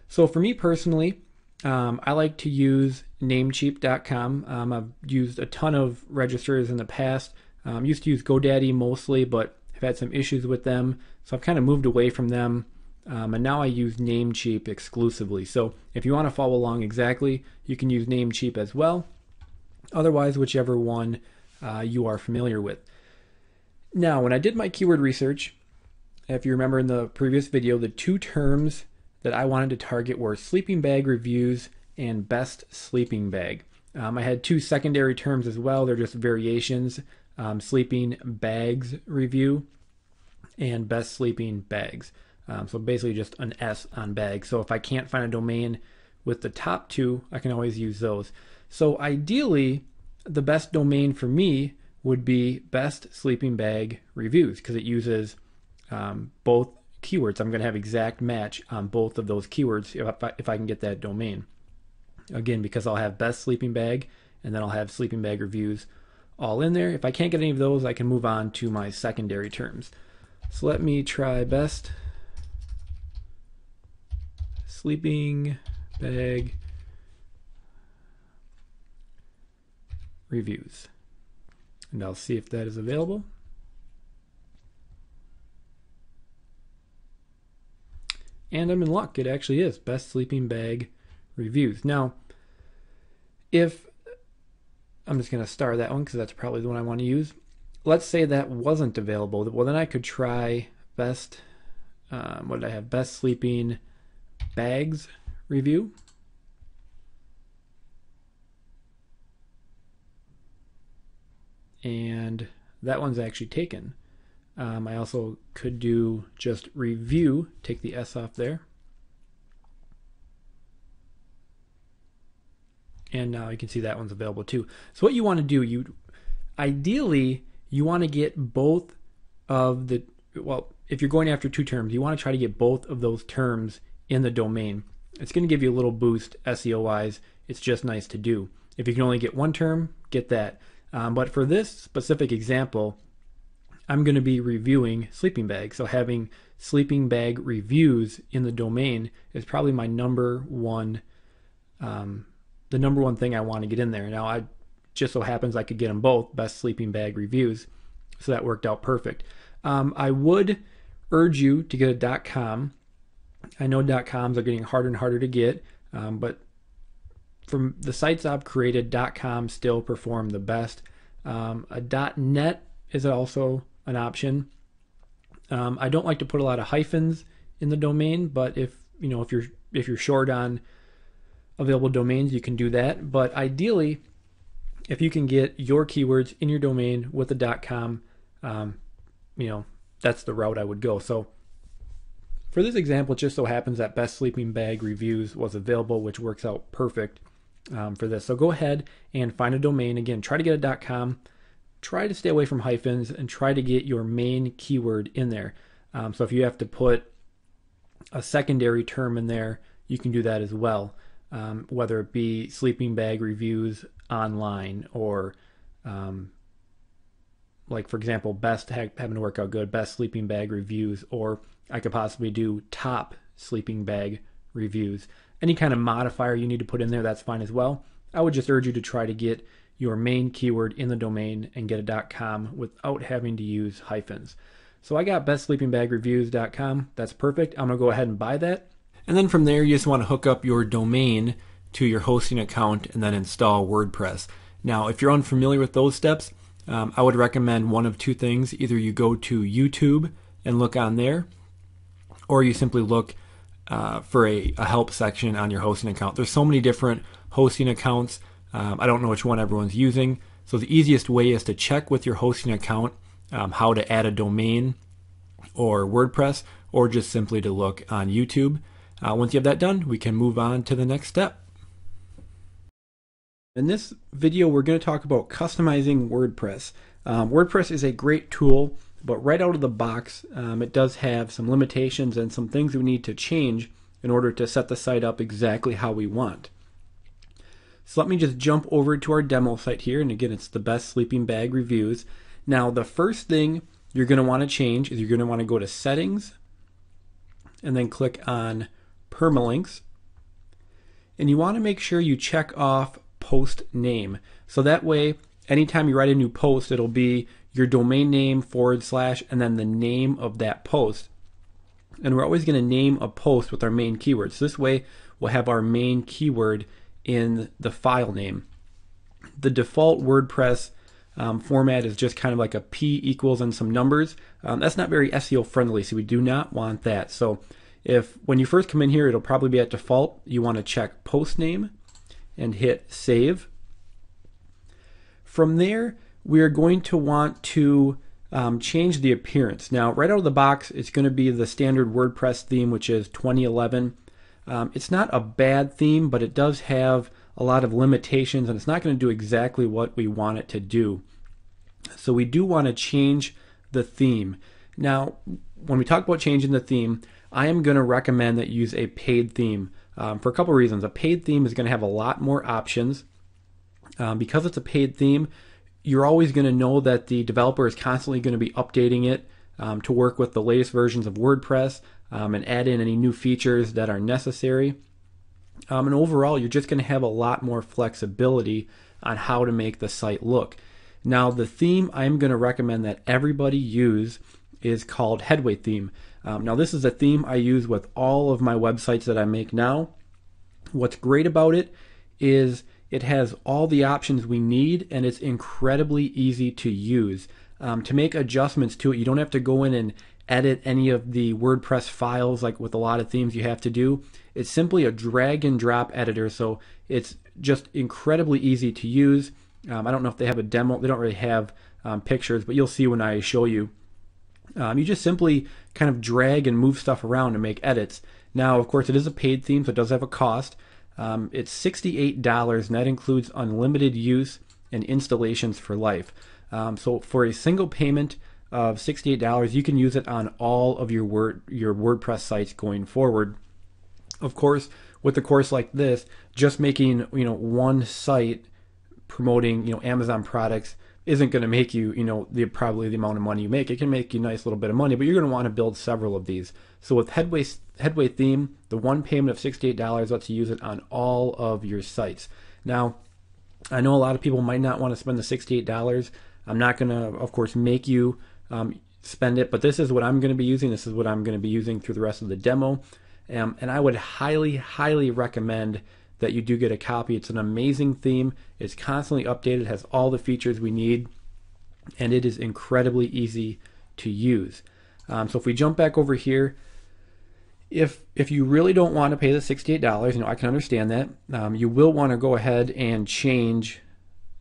So for me personally, I like to use namecheap.com. I've used a ton of registers in the past. Used to use GoDaddy mostly, but I've had some issues with them. So I've kind of moved away from them. And now I use Namecheap exclusively. So if you want to follow along exactly, you can use Namecheap as well. Otherwise, whichever one you are familiar with. Now, when I did my keyword research, if you remember in the previous video, the 2 terms that I wanted to target were sleeping bag reviews and best sleeping bag. I had 2 secondary terms as well. They're just variations, sleeping bags review and best sleeping bags. So basically just an S on bag. So if I can't find a domain with the top 2, I can always use those. So ideally, the best domain for me would be best sleeping bag reviews because it uses both keywords. I'm going to have exact match on both of those keywords if I can get that domain. Again, because I'll have best sleeping bag and then I'll have sleeping bag reviews all in there. If I can't get any of those, I can move on to my secondary terms. So let me try best sleeping bag reviews. And I'll see if that is available. And I'm in luck. It actually is best sleeping bag reviews. Now, if I'm just going to star that one because that's probably the one I want to use. Let's say that wasn't available. Well, then I could try best, what did I have? Best sleeping bags review. And that one's actually taken. I also could do just review, take the S off there. and now you can see that one's available too. So what you want to do, ideally you want to get both of the, well, if you're going after two terms, you want to try to get both of those terms in the domain. It's going to give you a little boost SEO wise. It's just nice to do. If you can only get one term, get that. But for this specific example, I'm going to be reviewing sleeping bag. So having sleeping bag reviews in the domain is probably my number one, the number one thing I want to get in there. Now, I just so happens I could get them both, best sleeping bag reviews. So that worked out perfect. I would urge you to get a .com. I know .coms are getting harder and harder to get, but from the sites I've created, .com still perform the best. A .net is also an option. I don't like to put a lot of hyphens in the domain, but if you're short on available domains, you can do that. But ideally, if you can get your keywords in your domain with a .com, that's the route I would go. So for this example, it just so happens that best sleeping bag reviews was available, which works out perfect for this. So go ahead and find a domain. Again, try to get a .com. Try to stay away from hyphens and try to get your main keyword in there. So if you have to put a secondary term in there, you can do that as well. Whether it be sleeping bag reviews online or like for example, best having to work out good, best sleeping bag reviews, or I could possibly do top sleeping bag reviews. Any kind of modifier you need to put in there, that's fine as well. I would just urge you to try to get your main keyword in the domain and get a .com without having to use hyphens. So I got bestsleepingbagreviews.com. That's perfect. I'm going to go ahead and buy that. And then from there, you just want to hook up your domain to your hosting account and then install WordPress. Now, if you're unfamiliar with those steps, I would recommend one of two things. Either you go to YouTube and look on there, or you simply look for a help section on your hosting account. There's so many different hosting accounts. I don't know which one everyone's using. So the easiest way is to check with your hosting account how to add a domain or WordPress, or just simply to look on YouTube. Once you have that done, we can move on to the next step. In this video, we're going to talk about customizing WordPress. WordPress is a great tool, but right out of the box, it does have some limitations and some things we need to change in order to set the site up exactly how we want. So let me just jump over to our demo site here, and again, it's the best sleeping bag reviews. Now, the first thing you're going to want to change is you're going to want to go to Settings, and then click on Permalinks, and you want to make sure you check off Post Name. So that way, anytime you write a new post, it'll be your domain name / and then the name of that post. And we're always going to name a post with our main keyword. So this way, we'll have our main keyword in the file name. The default WordPress format is just kind of like a P equals and some numbers. That's not very SEO friendly, so we do not want that. So if when you first come in here, it'll probably be at default. You want to check post name and hit save. From there, we are going to want to change the appearance. Now, right out of the box, it's going to be the standard WordPress theme, which is 2011. It's not a bad theme, but it does have a lot of limitations, and it's not going to do exactly what we want it to do. So we do want to change the theme. Now, when we talk about changing the theme, I am going to recommend that you use a paid theme for a couple reasons. A paid theme is going to have a lot more options. Because it's a paid theme, you're always going to know that the developer is constantly going to be updating it to work with the latest versions of WordPress and add in any new features that are necessary. And overall, you're just going to have a lot more flexibility on how to make the site look. Now, the theme I'm going to recommend that everybody use is called Headway Theme. Now, this is a theme I use with all of my websites that I make now. What's great about it is it has all the options we need, and it's incredibly easy to use. To make adjustments to it, you don't have to go in and edit any of the WordPress files like with a lot of themes you have to do. It's simply a drag and drop editor, so it's just incredibly easy to use. I don't know if they have a demo. They don't really have pictures, but you'll see when I show you. You just simply kind of drag and move stuff around and make edits. Now, of course, it is a paid theme, so it does have a cost. It's $68, and that includes unlimited use and installations for life. So for a single payment of $68, you can use it on all of your WordPress sites going forward. Of course, with a course like this, just making one site promoting Amazon products isn't going to make you probably the amount of money you make. It can make you a nice little bit of money, but you're going to want to build several of these. So with Headway theme, the one payment of $68 lets you use it on all of your sites. Now, I know a lot of people might not want to spend the $68. I'm not going to, of course, make you spend it, but this is what I'm going to be using. This is what I'm going to be using through the rest of the demo. And I would highly, highly recommend that you do get a copy. It's an amazing theme. It's constantly updated, has all the features we need, and it is incredibly easy to use. So if we jump back over here, if you really don't want to pay the $68, I can understand that. You will want to go ahead and change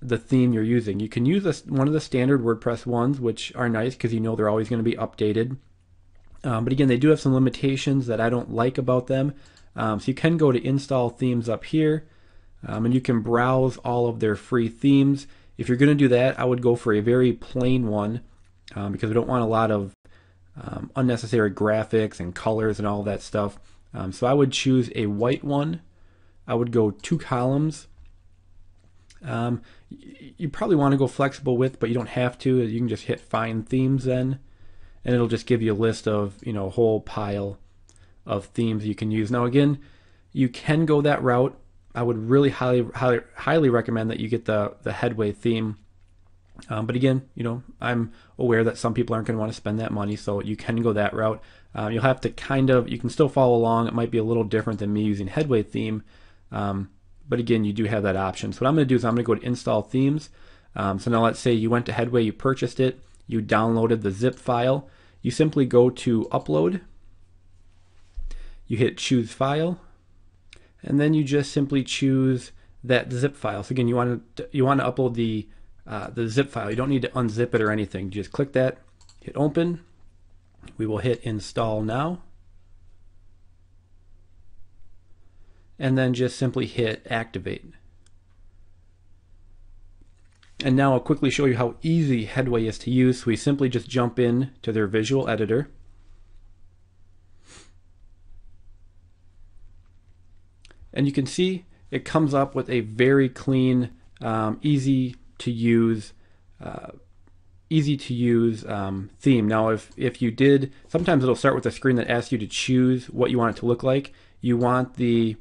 the theme you're using. You can use one of the standard WordPress ones, which are nice because they're always going to be updated. But again, they do have some limitations that I don't like about them. So you can go to install themes up here, and you can browse all of their free themes. If you're going to do that, I would go for a very plain one because we don't want a lot of unnecessary graphics and colors and all that stuff. So I would choose a white one. I would go 2 columns. You probably want to go flexible width, but you don't have to. You can just hit find themes then, and it'll just give you a list of a whole pile of themes you can use. Now again, you can go that route. I would really highly recommend that you get the Headway theme. But again, I'm aware that some people aren't going to want to spend that money, so you can go that route. You'll have to you can still follow along. It might be a little different than me using Headway theme. But again, you do have that option. So what I'm going to do is I'm going to go to install themes. So now let's say you went to Headway, you purchased it, you downloaded the zip file. You simply go to upload. You hit choose file, and then you just simply choose that zip file. So again, you want to upload the zip file. You don't need to unzip it or anything. Just click that, hit open. We will hit install now, and then just simply hit activate. And now I'll quickly show you how easy Headway is to use. So we simply just jump in to their visual editor. And you can see it comes up with a very clean, easy to use theme. Now, if you did, sometimes it'll start with a screen that asks you to choose what you want it to look like. You want the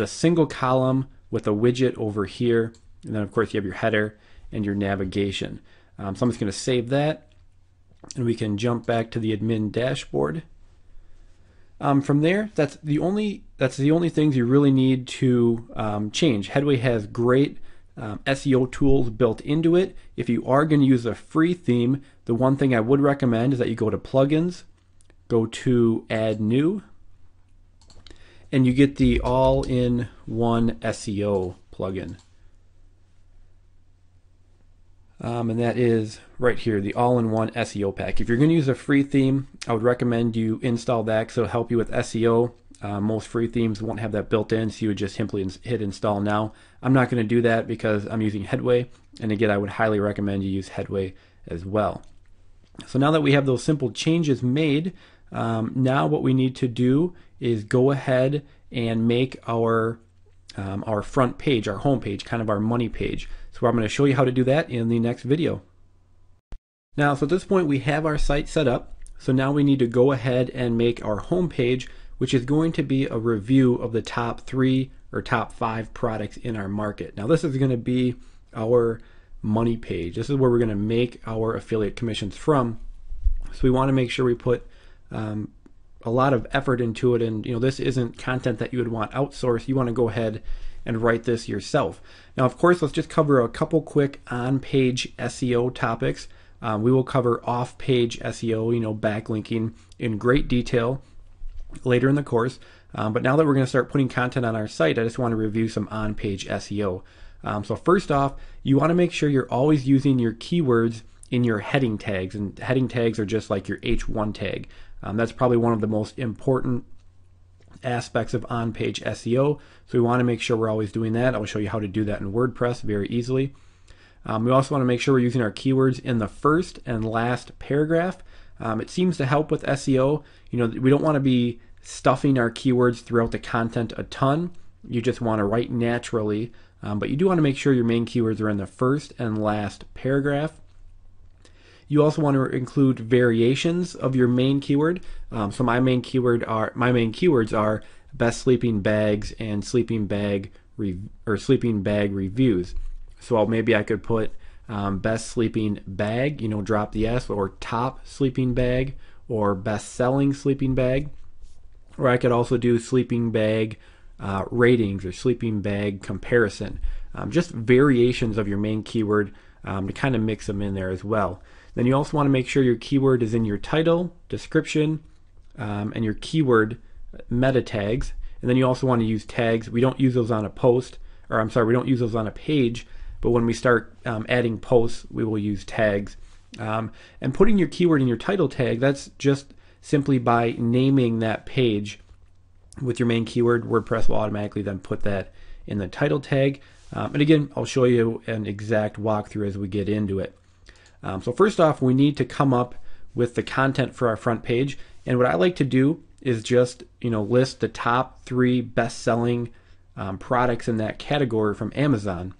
single column with a widget over here, and then of course you have your header and your navigation. So I'm just going to save that, and we can jump back to the admin dashboard. From there, that's the only things you really need to change. Headway has great SEO tools built into it. If you are going to use a free theme, the one thing I would recommend is that you go to plugins, go to add new, and you get the all-in-one SEO plugin. And that is right here, the all-in-one SEO pack. If you're going to use a free theme, I would recommend you install that because it'll help you with SEO. Most free themes won't have that built in, so you would just simply hit install now. I'm not going to do that because I'm using Headway, and again, I would highly recommend you use Headway as well. So now that we have those simple changes made, now what we need to do is go ahead and make our front page, our home page, kind of our money page. So I'm going to show you how to do that in the next video. Now, so at this point we have our site set up. So now we need to go ahead and make our home page, which is going to be a review of the top 3 or top 5 products in our market. Now this is going to be our money page. This is where we're going to make our affiliate commissions from. So we want to make sure we put a lot of effort into it, and this isn't content that you would want outsourced. You want to go ahead and write this yourself. Now, of course, let's just cover a couple quick on-page SEO topics. We will cover off-page SEO, backlinking in great detail later in the course. But now that we're going to start putting content on our site, I just want to review some on-page SEO. So first off, you want to make sure you're always using your keywords in your heading tags, and heading tags are just like your H1 tag. That's probably one of the most important aspects of on-page SEO. So we want to make sure we're always doing that. I'll show you how to do that in WordPress very easily. We also want to make sure we're using our keywords in the first and last paragraph. It seems to help with SEO. We don't want to be stuffing our keywords throughout the content a ton. You just want to write naturally, but you do want to make sure your main keywords are in the first and last paragraph. You also want to include variations of your main keyword. So my main keywords are best sleeping bags and sleeping bag reviews. So maybe I could put best sleeping bag, drop the S, or top sleeping bag, or best selling sleeping bag. Or I could also do sleeping bag ratings or sleeping bag comparison. Just variations of your main keyword to kind of mix them in there as well. Then you also want to make sure your keyword is in your title, description, and your keyword meta tags. And then you also want to use tags. We don't use those on a post, or I'm sorry, we don't use those on a page, but when we start adding posts, we will use tags. And putting your keyword in your title tag, that's just simply by naming that page with your main keyword. WordPress will automatically then put that in the title tag. And again, I'll show you an exact walkthrough as we get into it. So first off, we need to come up with the content for our front page. And what I like to do is just list the top 3 best-selling products in that category from Amazon.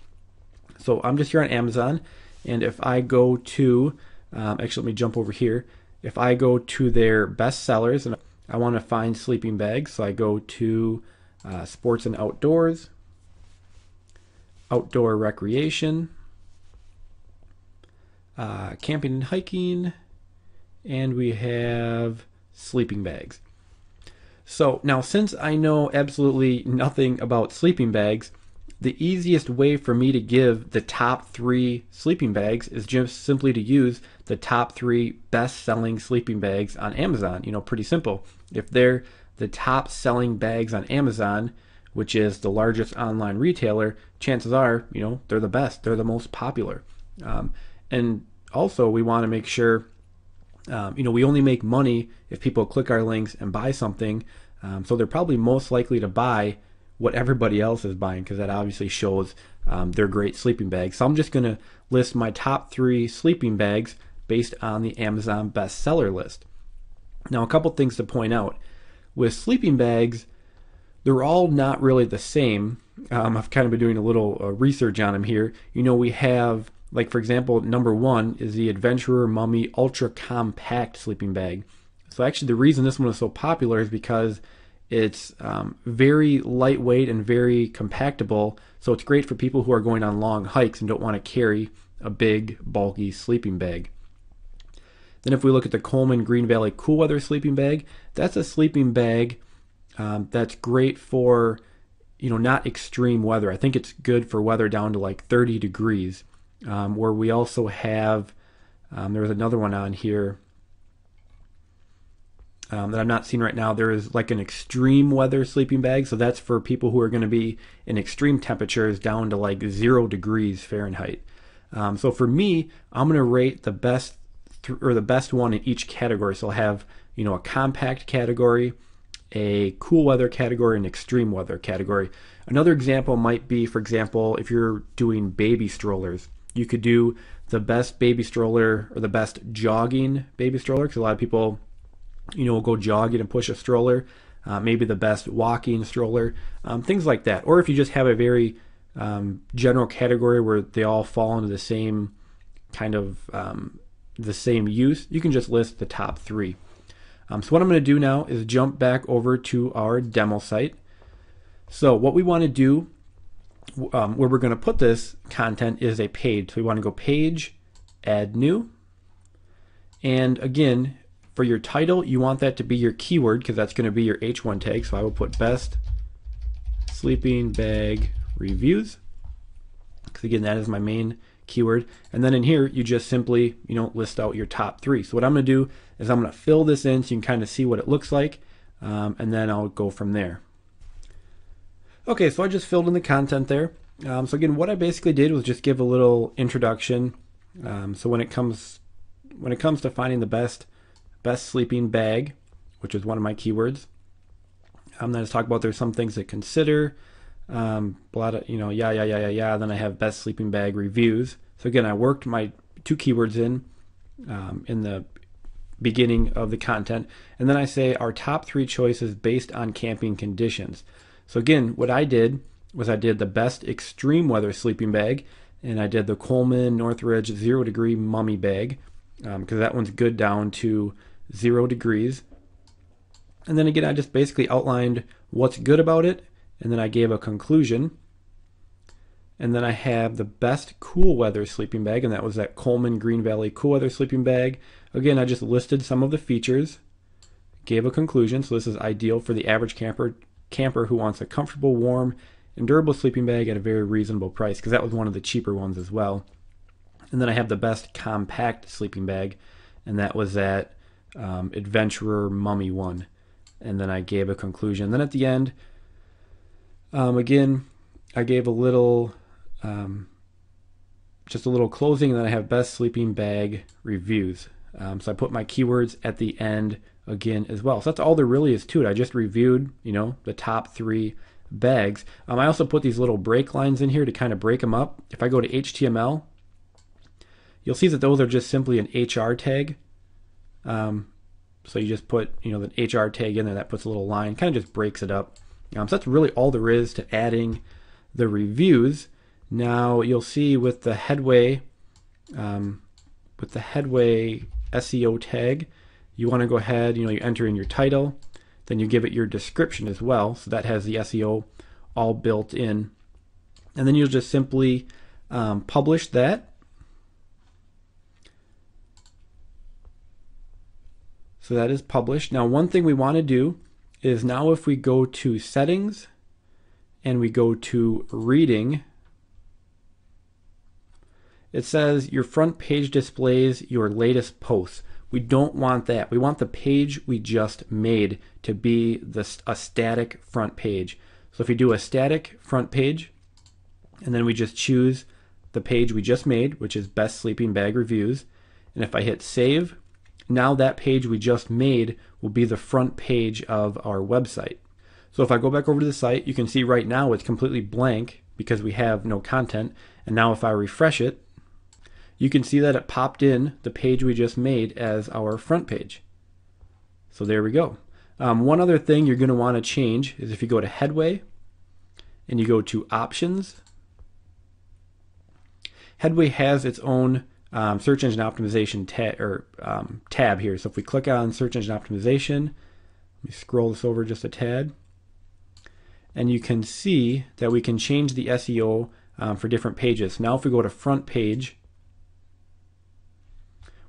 So I'm just here on Amazon, and if I go to, actually let me jump over here. If I go to their best sellers and I want to find sleeping bags, so I go to sports and outdoors, outdoor recreation, camping and hiking, and we have sleeping bags. So now, since I know absolutely nothing about sleeping bags, the easiest way for me to give the top 3 sleeping bags is just simply to use the top 3 best-selling sleeping bags on Amazon. Pretty simple. If they're the top selling bags on Amazon, which is the largest online retailer, chances are, they're the best. They're the most popular. And also, we want to make sure, we only make money if people click our links and buy something. So they're probably most likely to buy what everybody else is buying, because that obviously shows they're great sleeping bags. So I'm just going to list my top 3 sleeping bags based on the Amazon bestseller list. Now, a couple things to point out. With sleeping bags, they're all not really the same. I've kind of been doing a little research on them here. We have, like, for example, number 1 is the Adventurer Mummy Ultra Compact sleeping bag. So actually the reason this one is so popular is because it's very lightweight and very compactable, so it's great for people who are going on long hikes and don't want to carry a big, bulky sleeping bag. Then if we look at the Coleman Green Valley Cool Weather sleeping bag, that's a sleeping bag that's great for, not extreme weather. I think it's good for weather down to like 30 degrees. Where we also have, there was another one on here that I'm not seeing right now. There is like an extreme weather sleeping bag. So that's for people who are going to be in extreme temperatures down to like 0 degrees Fahrenheit. So for me, I'm going to rate the best the best one in each category. So I'll have, a compact category, a cool weather category, and extreme weather category. Another example might be, for example, if you're doing baby strollers, you could do the best baby stroller or the best jogging baby stroller, because a lot of people will go jogging and push a stroller. Maybe the best walking stroller, things like that. Or if you just have a very general category where they all fall into the same kind of the same use, you can just list the top 3. So what I'm going to do now is jump back over to our demo site. So what we want to do, where we're going to put this content, is a page. So we want to go page, add new, and again, for your title, you want that to be your keyword, because that's going to be your H1 tag. So I will put best sleeping bag reviews, because again, that is my main keyword. And then in here, you just simply, list out your top 3. So what I'm going to do is I'm going to fill this in so you can kind of see what it looks like, and then I'll go from there. Okay, so I just filled in the content there. So again, what I basically did was just give a little introduction. So when it comes to finding the best sleeping bag, which is one of my keywords, Then it's talk about there's some things to consider. Yeah. Then I have best sleeping bag reviews. So again, I worked my 2 keywords in the beginning of the content, and then I say our top 3 choices based on camping conditions. So again, what I did was I did the best extreme weather sleeping bag, and I did the Coleman Northridge 0 degree mummy bag, because that one's good down to 0 degrees. And then again, I just basically outlined what's good about it, and then I gave a conclusion. And then I have the best cool weather sleeping bag, and that was that Coleman Green Valley cool weather sleeping bag. Again, I just listed some of the features, gave a conclusion. So this is ideal for the average camper who wants a comfortable, warm, and durable sleeping bag at a very reasonable price, because that was one of the cheaper ones as well. And then I have the best compact sleeping bag, and that was that Adventurer Mummy one. And then I gave a conclusion. Then at the end, again, I gave a little, just a little closing, and then I have best sleeping bag reviews. So I put my keywords at the end again as well. So that's all there really is to it. I just reviewed, the top 3 bags. I also put these little break lines in here to kind of break them up. If I go to HTML, you'll see that those are just simply an HR tag. So you just put, the HR tag in there, that puts a little line, kind of just breaks it up. So that's really all there is to adding the reviews. Now you'll see with the headway SEO tag, you want to go ahead, you enter in your title, then you give it your description as well, so that has the SEO all built in, and then you'll just simply publish that. So that is published. Now one thing we want to do is, now if we go to settings and we go to reading, it says your front page displays your latest posts. We don't want that. We want the page we just made to be a static front page. So if we do a static front page, and then we just choose the page we just made, which is best sleeping bag reviews, and if I hit save, now that page we just made will be the front page of our website. So if I go back over to the site, you can see right now it's completely blank because we have no content. And now if I refresh it, you can see that it popped in the page we just made as our front page. So there we go. One other thing you're going to want to change is if you go to Headway and you go to Options. Headway has its own search engine optimization tab here. So if we click on search engine optimization, let me scroll this over just a tad, and you can see that we can change the SEO for different pages. Now if we go to front page,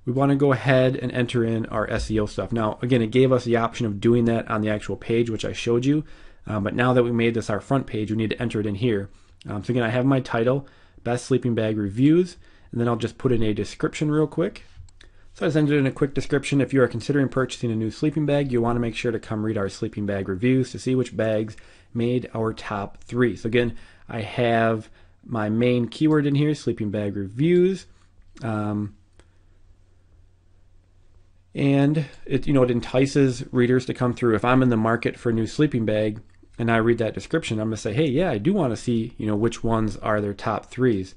we want to go ahead and enter in our SEO stuff. Now again, it gave us the option of doing that on the actual page, which I showed you, but now that we made this our front page, we need to enter it in here. So again, I have my title, Best Sleeping Bag Reviews, and then I'll just put in a description real quick. So I just entered in a quick description. If you are considering purchasing a new sleeping bag, you want to make sure to come read our sleeping bag reviews to see which bags made our top 3. So again, I have my main keyword in here, sleeping bag reviews, and it entices readers to come through. If I'm in the market for a new sleeping bag and I read that description, I'm going to say, hey, yeah, I do want to see which ones are their top 3s.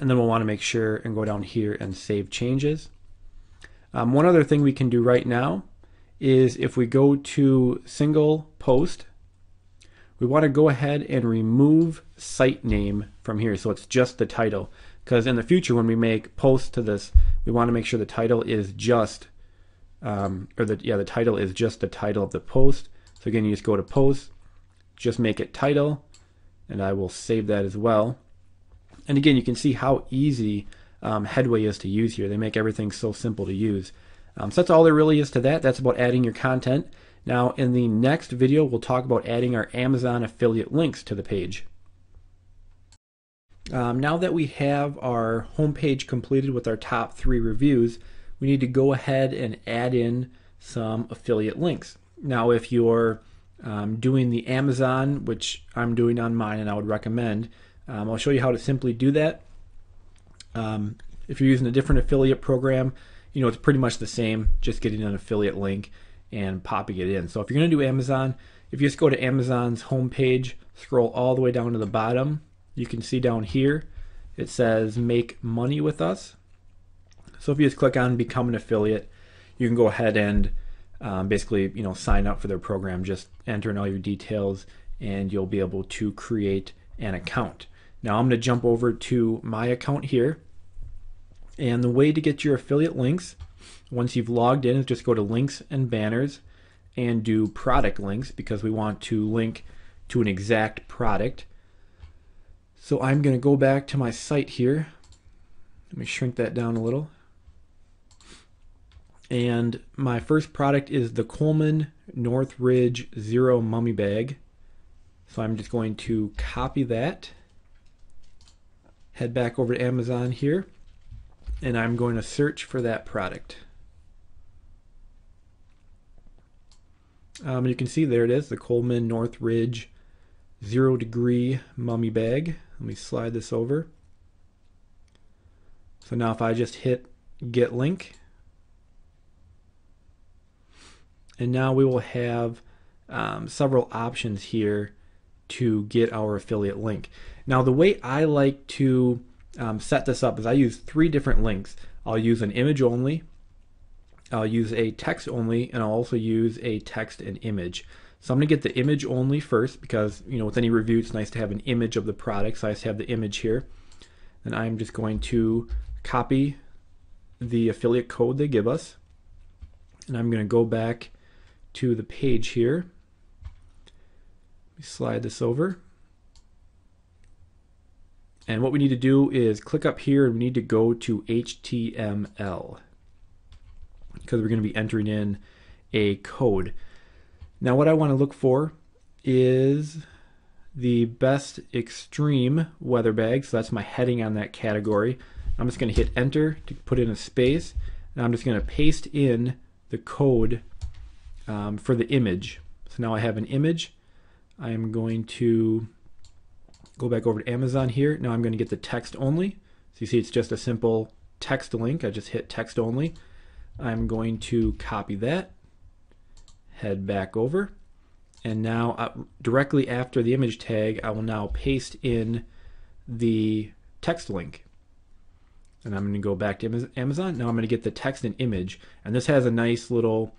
And then we'll want to make sure and go down here and save changes. One other thing we can do right now is if we go to single post, we want to go ahead and remove site name from here, so it's just the title. Because in the future, when we make posts to this, we want to make sure the title is just, the title is just the title of the post. So again, you just go to post, just make it title, and I will save that as well. And again, you can see how easy Headway is to use here. They make everything so simple to use. So that's all there really is to that. That's about adding your content. Now, in the next video, we'll talk about adding our Amazon affiliate links to the page. Now that we have our homepage completed with our top 3 reviews, we need to go ahead and add in some affiliate links. Now, if you're doing the Amazon, which I'm doing on mine and I would recommend, I'll show you how to simply do that. If you're using a different affiliate program, it's pretty much the same, just getting an affiliate link. and popping it in. So if you're going to do Amazon, if you just go to Amazon's homepage, scroll all the way down to the bottom, you can see down here it says make money with us. So if you just click on become an affiliate, you can go ahead and basically sign up for their program. Just enter in all your details and you'll be able to create an account. Now I'm going to jump over to my account here, and the way to get your affiliate links once you've logged in is just go to links and banners and do product links, because we want to link to an exact product. So I'm going to go back to my site here. Let me shrink that down a little. And my first product is the Coleman Northridge Zero Mummy Bag. So I'm just going to copy that, head back over to Amazon here, and I'm going to search for that product. You can see there it is, the Coleman Northridge 0 Degree Mummy Bag. Let me slide this over. So now if I just hit get link, and now we will have several options here to get our affiliate link. Now the way I like to set this up is I use 3 different links. I'll use an image only, I'll use a text only, and I'll also use a text and image. So I'm going to get the image only first, because with any review it's nice to have an image of the product, so I just have the image here. And I'm just going to copy the affiliate code they give us, and I'm going to go back to the page here. Let me slide this over. And what we need to do is click up here, and we need to go to HTML, because we're going to be entering in a code. Now what I want to look for is the best extreme weather bag. So that's my heading on that category. I'm just going to hit enter to put in a space, and I'm just going to paste in the code for the image. So now I have an image. I am going to go back over to Amazon here. Now I'm going to get the text only. So you see it's just a simple text link. I just hit text only. I'm going to copy that, head back over, and now directly after the image tag I will now paste in the text link. And I'm going to go back to Amazon. Now I'm going to get the text and image, and this has a nice little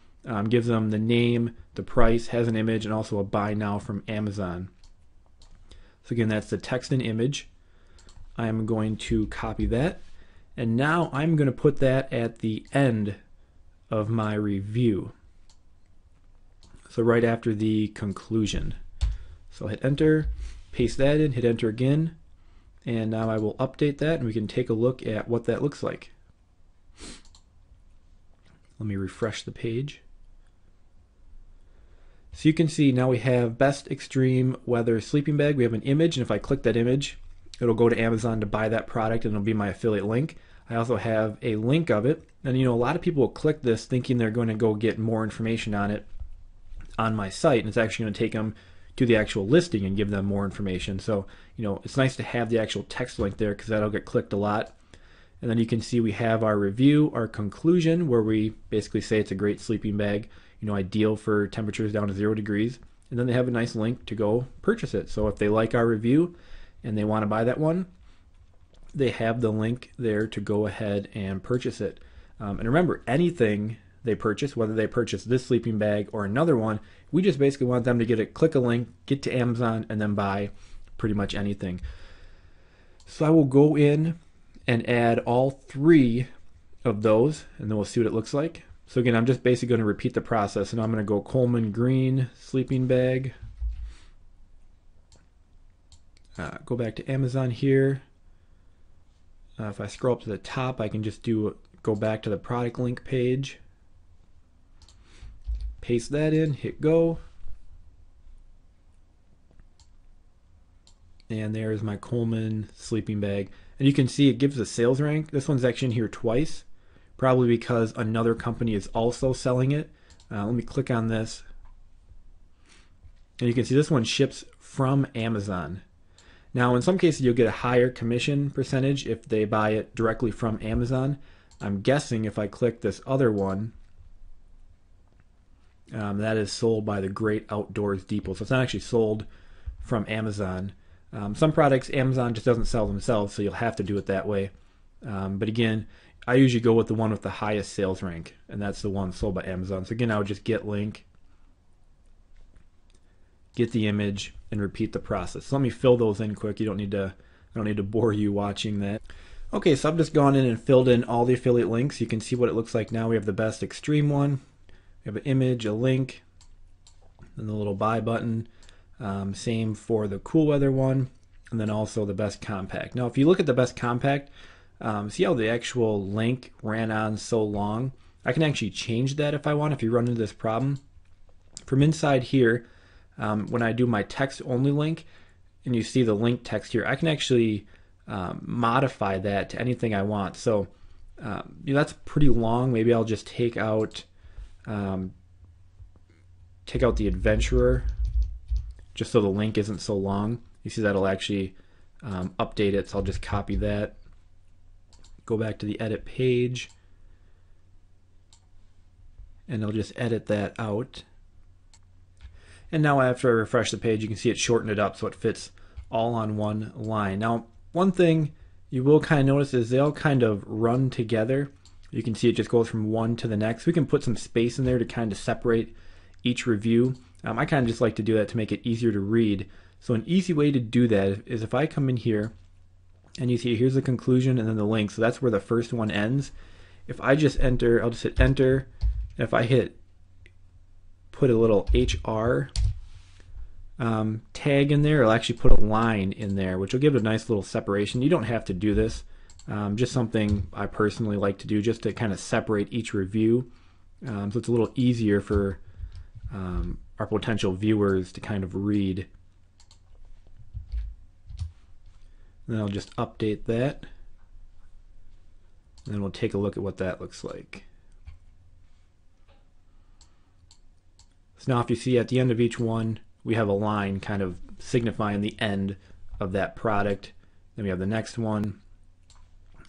gives them the name, the price, has an image, and also a buy now from Amazon. So again, that's the text and image. I'm going to copy that, and now I'm going to put that at the end of my review. So right after the conclusion. So I'll hit enter, paste that in, hit enter again, and now I will update that, and we can take a look at what that looks like. Let me refresh the page. So you can see now we have best extreme weather sleeping bag. We have an image, and if I click that image, it'll go to Amazon to buy that product, and it'll be my affiliate link. I also have a link of it, and a lot of people will click this thinking they're going to go get more information on it on my site, and it's actually going to take them to the actual listing and give them more information. So it's nice to have the actual text link there, because that'll get clicked a lot. And then you can see we have our review, our conclusion, where we basically say it's a great sleeping bag, ideal for temperatures down to 0 degrees. And then they have a nice link to go purchase it. So if they like our review and they want to buy that one, they have the link there to go ahead and purchase it. And remember, anything they purchase, whether they purchase this sleeping bag or another one, we just basically want them to click a link, get to Amazon, and then buy pretty much anything. So I will go in and add all 3 of those, and then we'll see what it looks like. So again, I'm just basically going to repeat the process, and I'm going to go Coleman Green sleeping bag. Go back to Amazon here. If I scroll up to the top, I can just go back to the product link page. Paste that in, hit go. And there's my Coleman sleeping bag. And you can see it gives a sales rank. This one's actually in here twice, probably because another company is also selling it. Let me click on this. And you can see this one ships from Amazon. Now, in some cases, you'll get a higher commission percentage if they buy it directly from Amazon. I'm guessing if I click this other one, That is sold by the Great Outdoors Depot. So it's not actually sold from Amazon. Some products Amazon just doesn't sell themselves, so you'll have to do it that way. But again, I usually go with the one with the highest sales rank, and that's the one sold by Amazon. So again, I would just get link, get the image, and repeat the process. So let me fill those in quick. I don't need to bore you watching that. Okay, so I've just gone in and filled in all the affiliate links. You can see what it looks like now. We have the best extreme one. We have an image, a link, and the little buy button. Same for the cool weather one, and then also the best compact. Now, if you look at the best compact, see how the actual link ran on so long? I can actually change that if I want, if you run into this problem. From inside here, when I do my text only link, and you see the link text here, I can actually modify that to anything I want. So that's pretty long. Maybe I'll just take out the adventurer, just so the link isn't so long. You see that'll actually update it, so I'll just copy that, go back to the edit page, and I'll just edit that out. And now after I refresh the page, you can see it shortened it up so it fits all on one line. Now, one thing you will kind of notice is they all kind of run together. You can see it just goes from one to the next. We can put some space in there to kind of separate each review. I kind of just like to do that to make it easier to read. So an easy way to do that is if I come in here and you see here's the conclusion and then the link. So that's where the first one ends. If I just enter, I'll just hit enter. And if I put a little HR tag in there, I'll actually put a line in there, which will give it a nice little separation. You don't have to do this. Just something I personally like to do just to kind of separate each review. So it's a little easier for our potential viewers to kind of read. And then I'll just update that. And then we'll take a look at what that looks like. So now if you see at the end of each one, we have a line kind of signifying the end of that product. Then we have the next one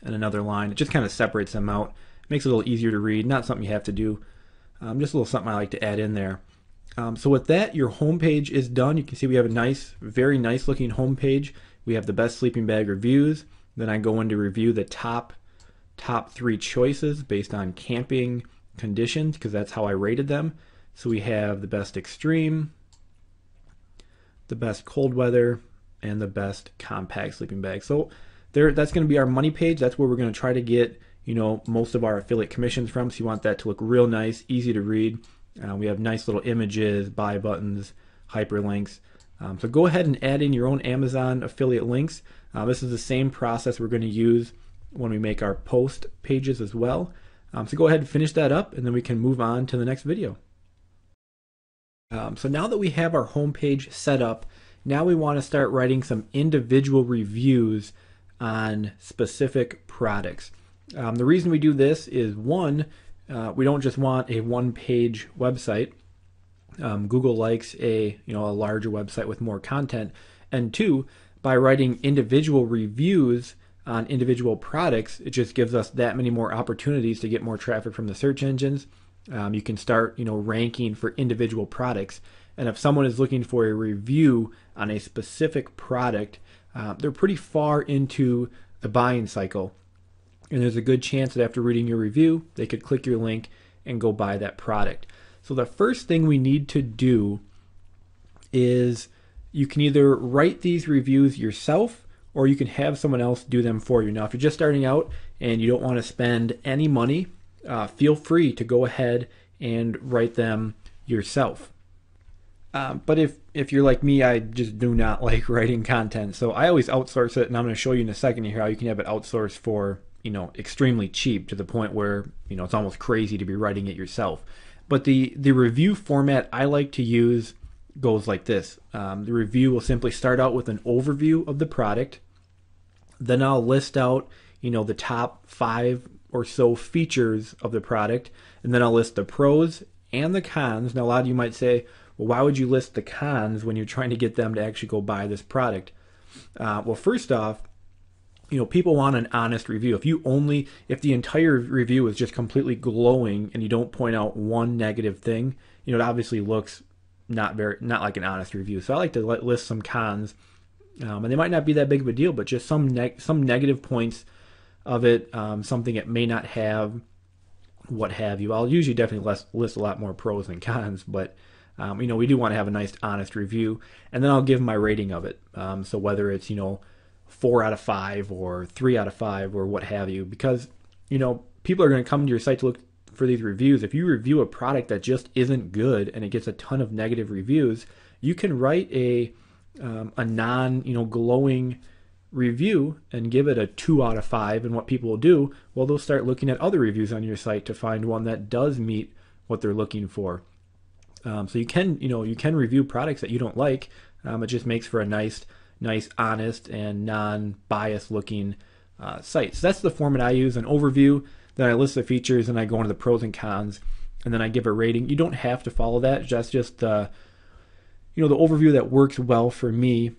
and another line. It just kind of separates them out. Makes it a little easier to read. Not something you have to do. Just a little something I like to add in there. So with that, your home page is done. You can see we have a nice, very nice looking home page. We have the best sleeping bag reviews. Then I go in to review the top 3 choices based on camping conditions, because that's how I rated them. So we have the best extreme, the best cold weather, and the best compact sleeping bag. So that's going to be our money page. That's where we're going to try to get most of our affiliate commissions from. So you want that to look real nice, easy to read. We have nice little images, buy buttons, hyperlinks. So go ahead and add in your own Amazon affiliate links. This is the same process we're going to use when we make our post pages as well. So go ahead and finish that up, and then we can move on to the next video. So now that we have our homepage set up, now we want to start writing some individual reviews on specific products. The reason we do this is, one, we don't just want a one-page website. Google likes a larger website with more content. And two, by writing individual reviews on individual products, it just gives us that many more opportunities to get more traffic from the search engines. You can start ranking for individual products. And if someone is looking for a review on a specific product, they're pretty far into the buying cycle. And there's a good chance that after reading your review, they could click your link and go buy that product. So the first thing we need to do is you can either write these reviews yourself, or you can have someone else do them for you. Now, if you're just starting out and you don't want to spend any money, feel free to go ahead and write them yourself. But if you're like me, I just do not like writing content. So I always outsource it, and I'm going to show you in a second here how you can have it outsourced for extremely cheap, to the point where it's almost crazy to be writing it yourself. But the review format I like to use goes like this. The review will simply start out with an overview of the product. Then I'll list out the top 5 or so features of the product, and then I'll list the pros and the cons. Now, a lot of you might say, well, why would you list the cons when you're trying to get them to actually go buy this product? Well, first off, people want an honest review. If the entire review is just completely glowing and you don't point out one negative thing, it obviously looks not like an honest review. So I like to list some cons, and they might not be that big of a deal, but just some negative points of it, something it may not have, what have you. I'll usually definitely list a lot more pros than cons, but we do want to have a nice, honest review, and then I'll give my rating of it. So whether it's 4 out of 5 or 3 out of 5 or what have you, because people are going to come to your site to look for these reviews. If you review a product that just isn't good and it gets a ton of negative reviews, you can write a non glowing review and give it a 2 out of 5. And what people will do, well, they'll start looking at other reviews on your site to find one that does meet what they're looking for. So you can review products that you don't like. It just makes for a nice, honest, and non-biased looking site. So that's the format I use: an overview, then I list the features, and I go into the pros and cons, and then I give a rating. You don't have to follow that. That's just the overview that works well for me,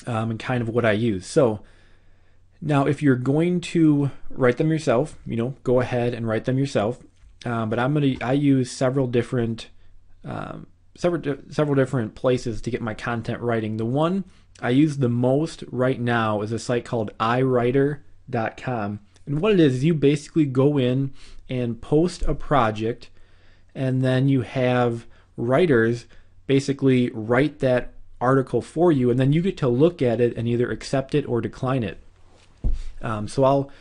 and kind of what I use. So now, if you're going to write them yourself, go ahead and write them yourself. But I use several different places to get my content writing. The one I use the most right now is a site called iWriter.com. And what it is you basically go in and post a project, and then you have writers basically write that article for you, and then you get to look at it and either accept it or decline it. So I'll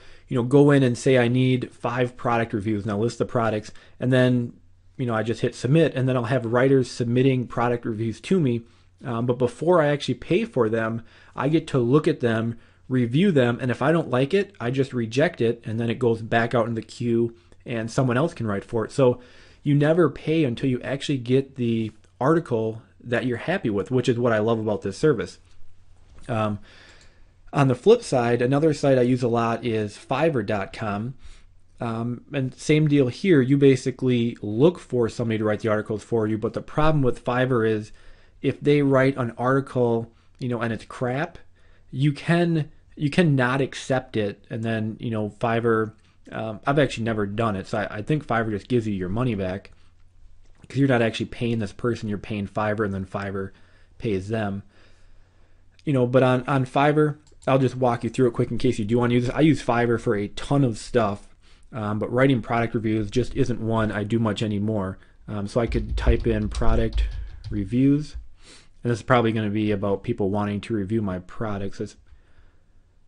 go in and say I need 5 product reviews, and I'll list the products, and then I just hit submit, and then I'll have writers submitting product reviews to me. But before I actually pay for them, I get to look at them, review them, and if I don't like it, I just reject it, and then it goes back out in the queue, and someone else can write for it. So you never pay until you actually get the article that you're happy with, which is what I love about this service. On the flip side, another site I use a lot is Fiverr.com. And same deal here. You basically look for somebody to write the articles for you, but the problem with Fiverr is if they write an article, and it's crap, you cannot accept it. And then, Fiverr, I've actually never done it. So I think Fiverr just gives you your money back because you're not actually paying this person, you're paying Fiverr, and then Fiverr pays them. But on Fiverr, I'll just walk you through it quick in case you do want to use this. I use Fiverr for a ton of stuff. But writing product reviews just isn't one I do much anymore. So I could type in product reviews, and this is probably going to be about people wanting to review my products.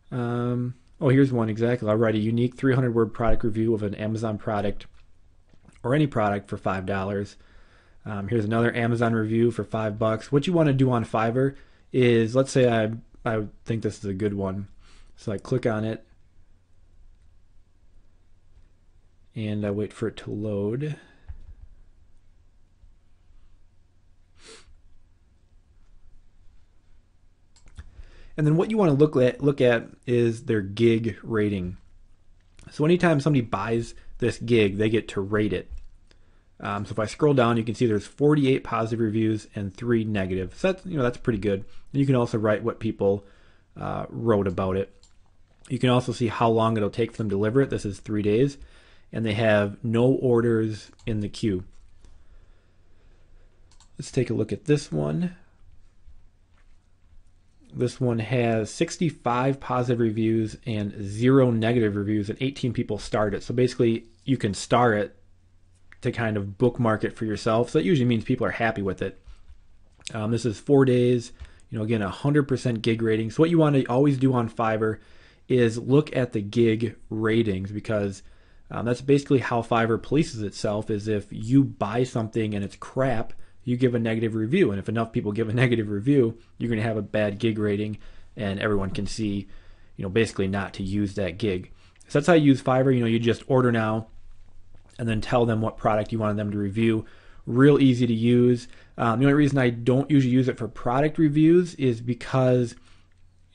Here's one exactly. I'll write a unique 300-word product review of an Amazon product or any product for $5. Here's another Amazon review for $5. What you want to do on Fiverr is, let's say I think this is a good one. So I click on it, and I wait for it to load. And then what you want to look at is their gig rating. So anytime somebody buys this gig, they get to rate it. So if I scroll down, you can see there's 48 positive reviews and 3 negative. So that's pretty good. And you can also write what people wrote about it. You can also see how long it'll take for them to deliver it. This is 3 days. And they have no orders in the queue. Let's take a look at this one. This one has 65 positive reviews and 0 negative reviews, and 18 people starred it. So basically, you can star it to kind of bookmark it for yourself. So that usually means people are happy with it. This is 4 days. Again, 100% gig rating. So what you want to always do on Fiverr is look at the gig ratings, because that's basically how Fiverr polices itself. Is if you buy something and it's crap, you give a negative review, and if enough people give a negative review, you're going to have a bad gig rating, and everyone can see, basically not to use that gig. So that's how you use Fiverr. You just order now, and then tell them what product you wanted them to review. Real easy to use. The only reason I don't usually use it for product reviews is because,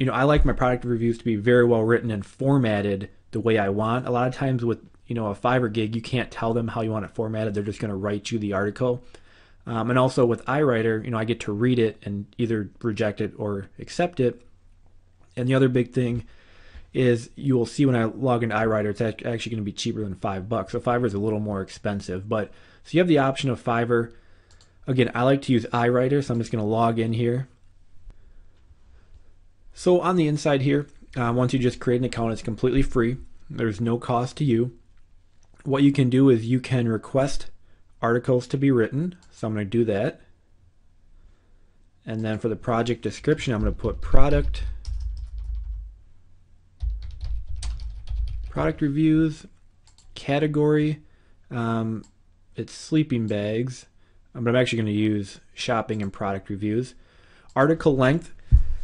I like my product reviews to be very well written and formatted the way I want. A lot of times with, a Fiverr gig, you can't tell them how you want it formatted. They're just going to write you the article. And also with iWriter, I get to read it and either reject it or accept it. And the other big thing is you will see when I log into iWriter, it's actually going to be cheaper than $5. So Fiverr is a little more expensive. But so you have the option of Fiverr. Again, I like to use iWriter, so I'm just going to log in here. So on the inside here, once you just create an account, it's completely free. There's no cost to you. What you can do is you can request articles to be written. So I'm going to do that. And then for the project description, I'm going to put product reviews, category, it's sleeping bags, but I'm actually going to use shopping and product reviews. Article length,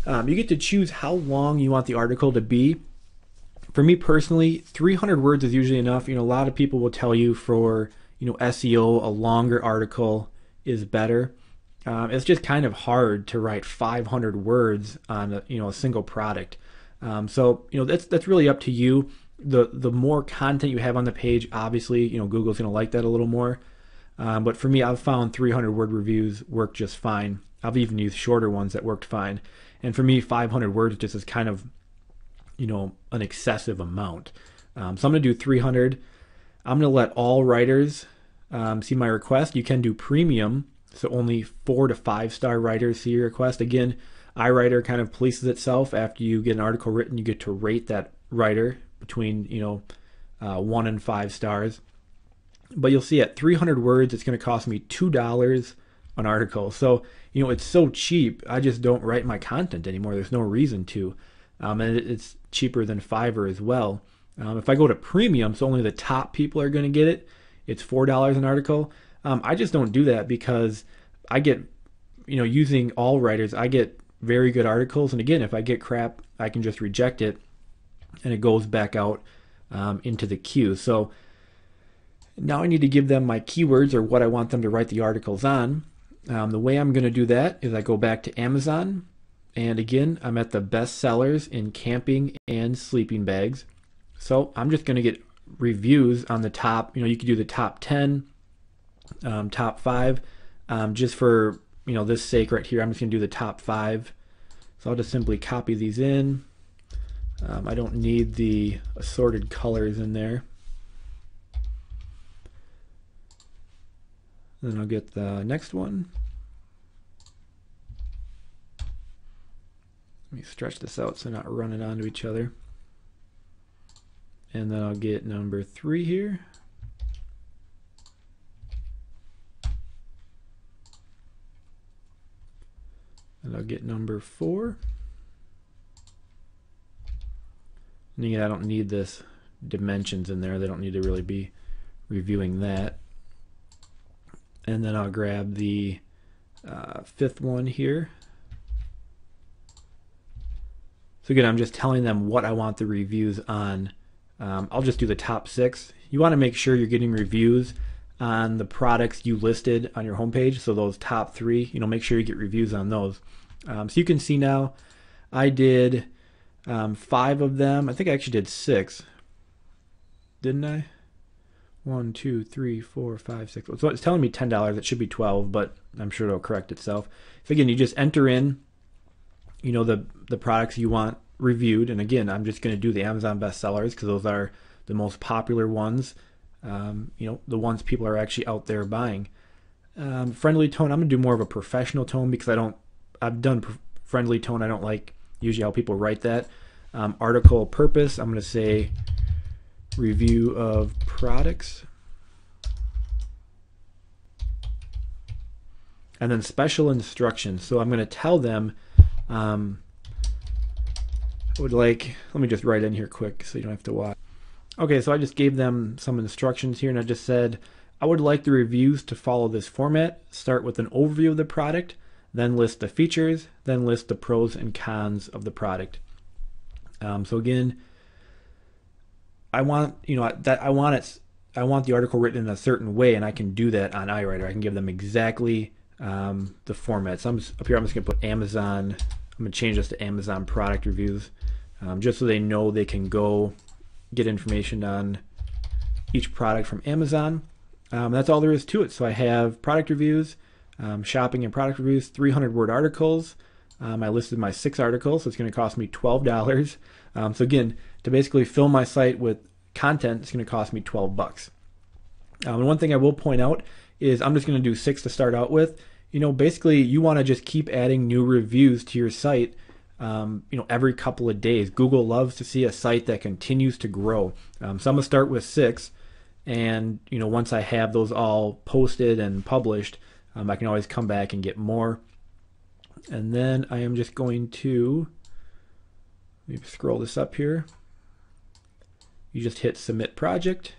you get to choose how long you want the article to be. For me personally, 300 words is usually enough. A lot of people will tell you for SEO, a longer article is better. It's just kind of hard to write 500 words on a single product. So that's really up to you. The more content you have on the page, obviously, Google's going to like that a little more. But for me, I've found 300 word reviews work just fine. I've even used shorter ones that worked fine. And for me, 500 words just is kind of, an excessive amount. So I'm going to do 300. I'm going to let all writers see my request. You can do premium, so only 4 to 5 star writers see your request. Again, iWriter kind of polices itself. After you get an article written, you get to rate that writer between 1 and 5 stars. But you'll see at 300 words, it's going to cost me $2 an article. So it's so cheap. I just don't write my content anymore. There's no reason to, and it's cheaper than Fiverr as well. If I go to premium, so only the top people are going to get it, it's $4 an article. I just don't do that because I get, using all writers, I get very good articles. And again, if I get crap, I can just reject it and it goes back out into the queue. So now I need to give them my keywords or what I want them to write the articles on. The way I'm going to do that is I go back to Amazon, and again, I'm at the best sellers in camping and sleeping bags. So I'm just going to get reviews on the top. You could do the top 10, top 5. Just for this sake right here, I'm just going to do the top 5. So I'll just simply copy these in. I don't need the assorted colors in there. Then I'll get the next one. Let me stretch this out so not running onto each other. And then I'll get number 3 here. And I'll get number 4. And again, I don't need this dimensions in there. They don't need to really be reviewing that. And then I'll grab the 5th one here. So again, I'm just telling them what I want the reviews on. I'll just do the top 6. You want to make sure you're getting reviews on the products you listed on your homepage. So those top 3, make sure you get reviews on those. So you can see now I did 5 of them. I think I actually did 6. Didn't I? 1, 2, 3, 4, 5, 6. So it's telling me $10. It should be 12, but I'm sure it'll correct itself. So again, you just enter in, the products you want reviewed. And again, I'm just going to do the Amazon bestsellers because those are the most popular ones. The ones people are actually out there buying. Friendly tone, I'm going to do more of a professional tone because I've done friendly tone. I don't like usually how people write that. Article purpose, I'm going to say review of products. And then special instructions. So I'm going to tell them, let me just write in here quick so you don't have to watch. Okay, so I just gave them some instructions here, and I just said, I would like the reviews to follow this format. Start with an overview of the product, then list the features, then list the pros and cons of the product. So again, I want the article written in a certain way, and I can do that on iWriter. I can give them exactly the format. So up here, I'm just going to put Amazon. I'm going to change this to Amazon product reviews, just so they know they can go get information on each product from Amazon. That's all there is to it. So I have product reviews, shopping and product reviews, 300 word articles. I listed my 6 articles, so it's going to cost me $12. So again, to basically fill my site with content, it's going to cost me $12. And one thing I will point out is I'm just going to do 6 to start out with, Basically you want to just keep adding new reviews to your site. Every couple of days. Google loves to see a site that continues to grow. So I'm gonna start with 6, and once I have those all posted and published, I can always come back and get more. And then I am just going to maybe scroll this up here. You just hit submit project,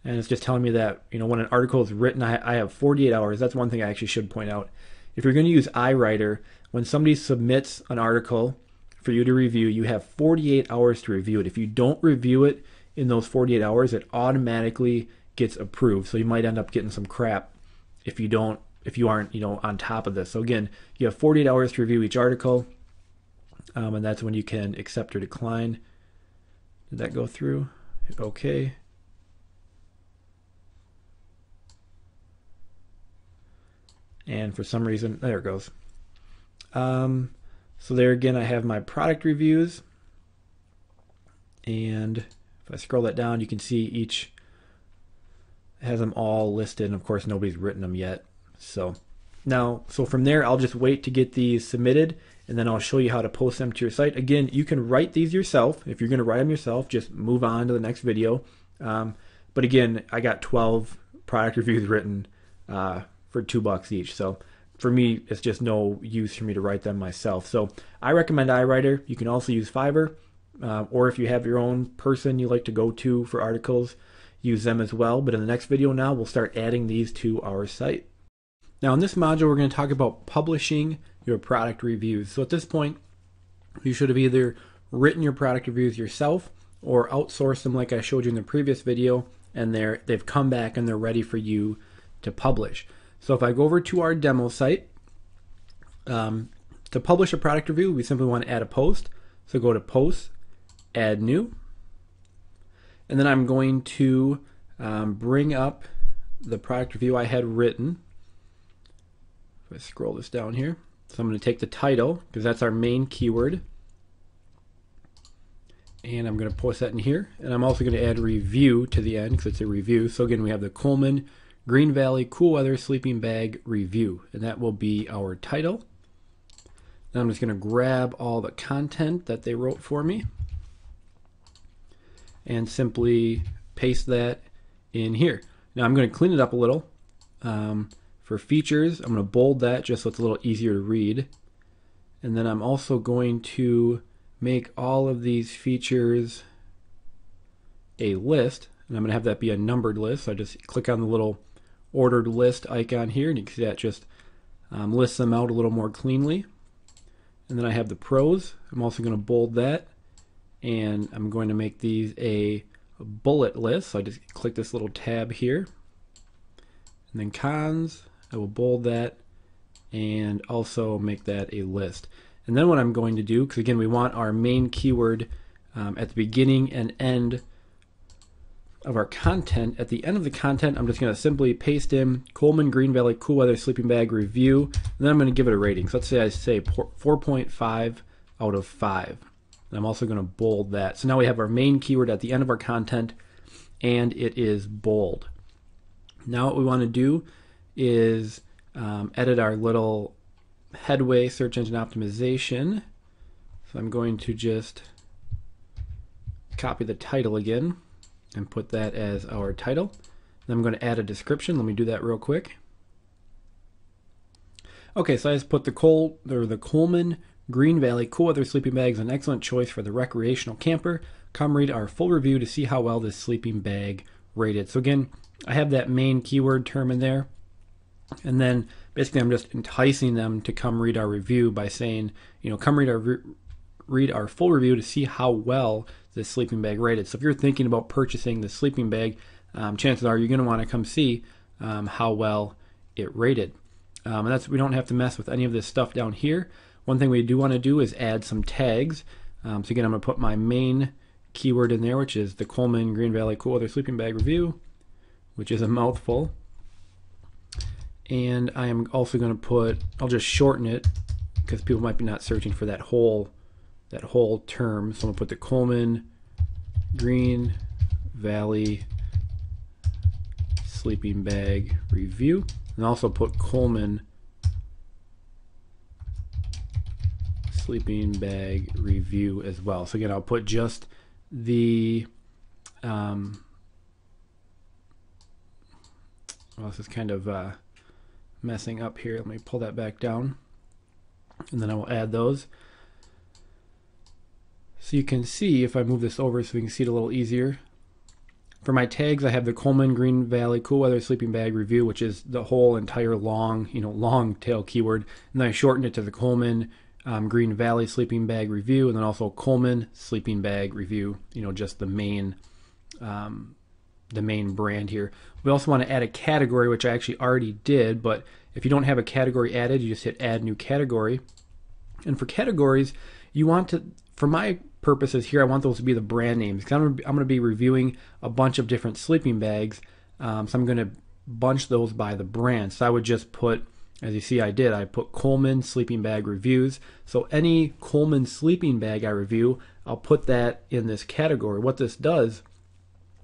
and it's just telling me that when an article is written, I have 48 hours. That's one thing I actually should point out. If you're going to use iWriter, when somebody submits an article for you to review, you have 48 hours to review it. If you don't review it in those 48 hours, it automatically gets approved. So you might end up getting some crap if you aren't on top of this. So again, you have 48 hours to review each article, and that's when you can accept or decline. Did that go through? Hit OK. And for some reason, there it goes. So there again, I have my product reviews, and if I scroll that down, you can see each has them all listed, and of course nobody's written them yet. So from there, I'll just wait to get these submitted, and then I'll show you how to post them to your site. Again, you can write these yourself. If you're going to write them yourself, just move on to the next video. But again, I got 12 product reviews written for $2 each. So for me, it's just no use for me to write them myself. So I recommend iWriter. You can also use Fiverr, or if you have your own person you like to go to for articles, use them as well. But in the next video now, we'll start adding these to our site. Now in this module, we're going to talk about publishing your product reviews. So at this point, you should have either written your product reviews yourself or outsourced them like I showed you in the previous video, and they've come back and they're ready for you to publish. So if I go over to our demo site, to publish a product review, we simply want to add a post. So go to Post, Add New, and then I'm going to bring up the product review I had written. If I scroll this down here, so I'm going to take the title, because that's our main keyword, and I'm going to post that in here. And I'm also going to add review to the end, because it's a review. So again, we have the Coleman Green Valley Cool Weather Sleeping Bag Review, and that will be our title. Now I'm just going to grab all the content that they wrote for me and simply paste that in here. Now I'm going to clean it up a little. For features, I'm going to bold that just so it's a little easier to read. And then I'm also going to make all of these features a list, and I'm going to have that be a numbered list. So I just click on the little ordered list icon here, and you can see that just lists them out a little more cleanly. And then I have the pros. I'm also going to bold that, and I'm going to make these a bullet list. So I just click this little tab here. And then cons, I will bold that and also make that a list. And then what I'm going to do, because again we want our main keyword at the beginning and end of our content. At the end of the content, I'm just going to simply paste in Coleman Green Valley Cool Weather Sleeping Bag Review, and then I'm going to give it a rating. So let's say I say 4.5 out of 5. And I'm also going to bold that. So now we have our main keyword at the end of our content, and it is bold. Now what we want to do is edit our little headway search engine optimization. So I'm going to just copy the title again and put that as our title. Then I'm going to add a description. Let me do that real quick. Okay, so I just put the Coleman Green Valley Cool Weather Sleeping Bag is an excellent choice for the recreational camper. Come read our full review to see how well this sleeping bag rated. So again, I have that main keyword term in there, and then basically I'm just enticing them to come read our review by saying, come read our full review to see how well this sleeping bag rated. So if you're thinking about purchasing the sleeping bag, chances are you're going to want to come see how well it rated. And we don't have to mess with any of this stuff down here. One thing we do want to do is add some tags. So again, I'm going to put my main keyword in there, which is the Coleman Green Valley Cool Weather Sleeping Bag Review, which is a mouthful. And I am also going to I'll just shorten it because people might be not searching for that whole term. So I'm going to put the Coleman Green Valley Sleeping Bag Review, and also put Coleman sleeping bag review as well. So again, I'll put just the well, this is kind of messing up here. Let me pull that back down, and then I will add those. So you can see, if I move this over so we can see it a little easier, for my tags I have the Coleman Green Valley Cool Weather Sleeping Bag Review, which is the whole entire long, long tail keyword, and then I shortened it to the Coleman Green Valley Sleeping Bag Review, and then also Coleman Sleeping Bag Review, just the main brand here. We also want to add a category, which I actually already did, but if you don't have a category added, you just hit add new category. And for categories, you want to, for my purposes here, I want those to be the brand names, because I'm going to be reviewing a bunch of different sleeping bags, so I'm going to bunch those by the brand. So I would just put, as you see I put Coleman Sleeping Bag Reviews. So any Coleman sleeping bag I review, I'll put that in this category. What this does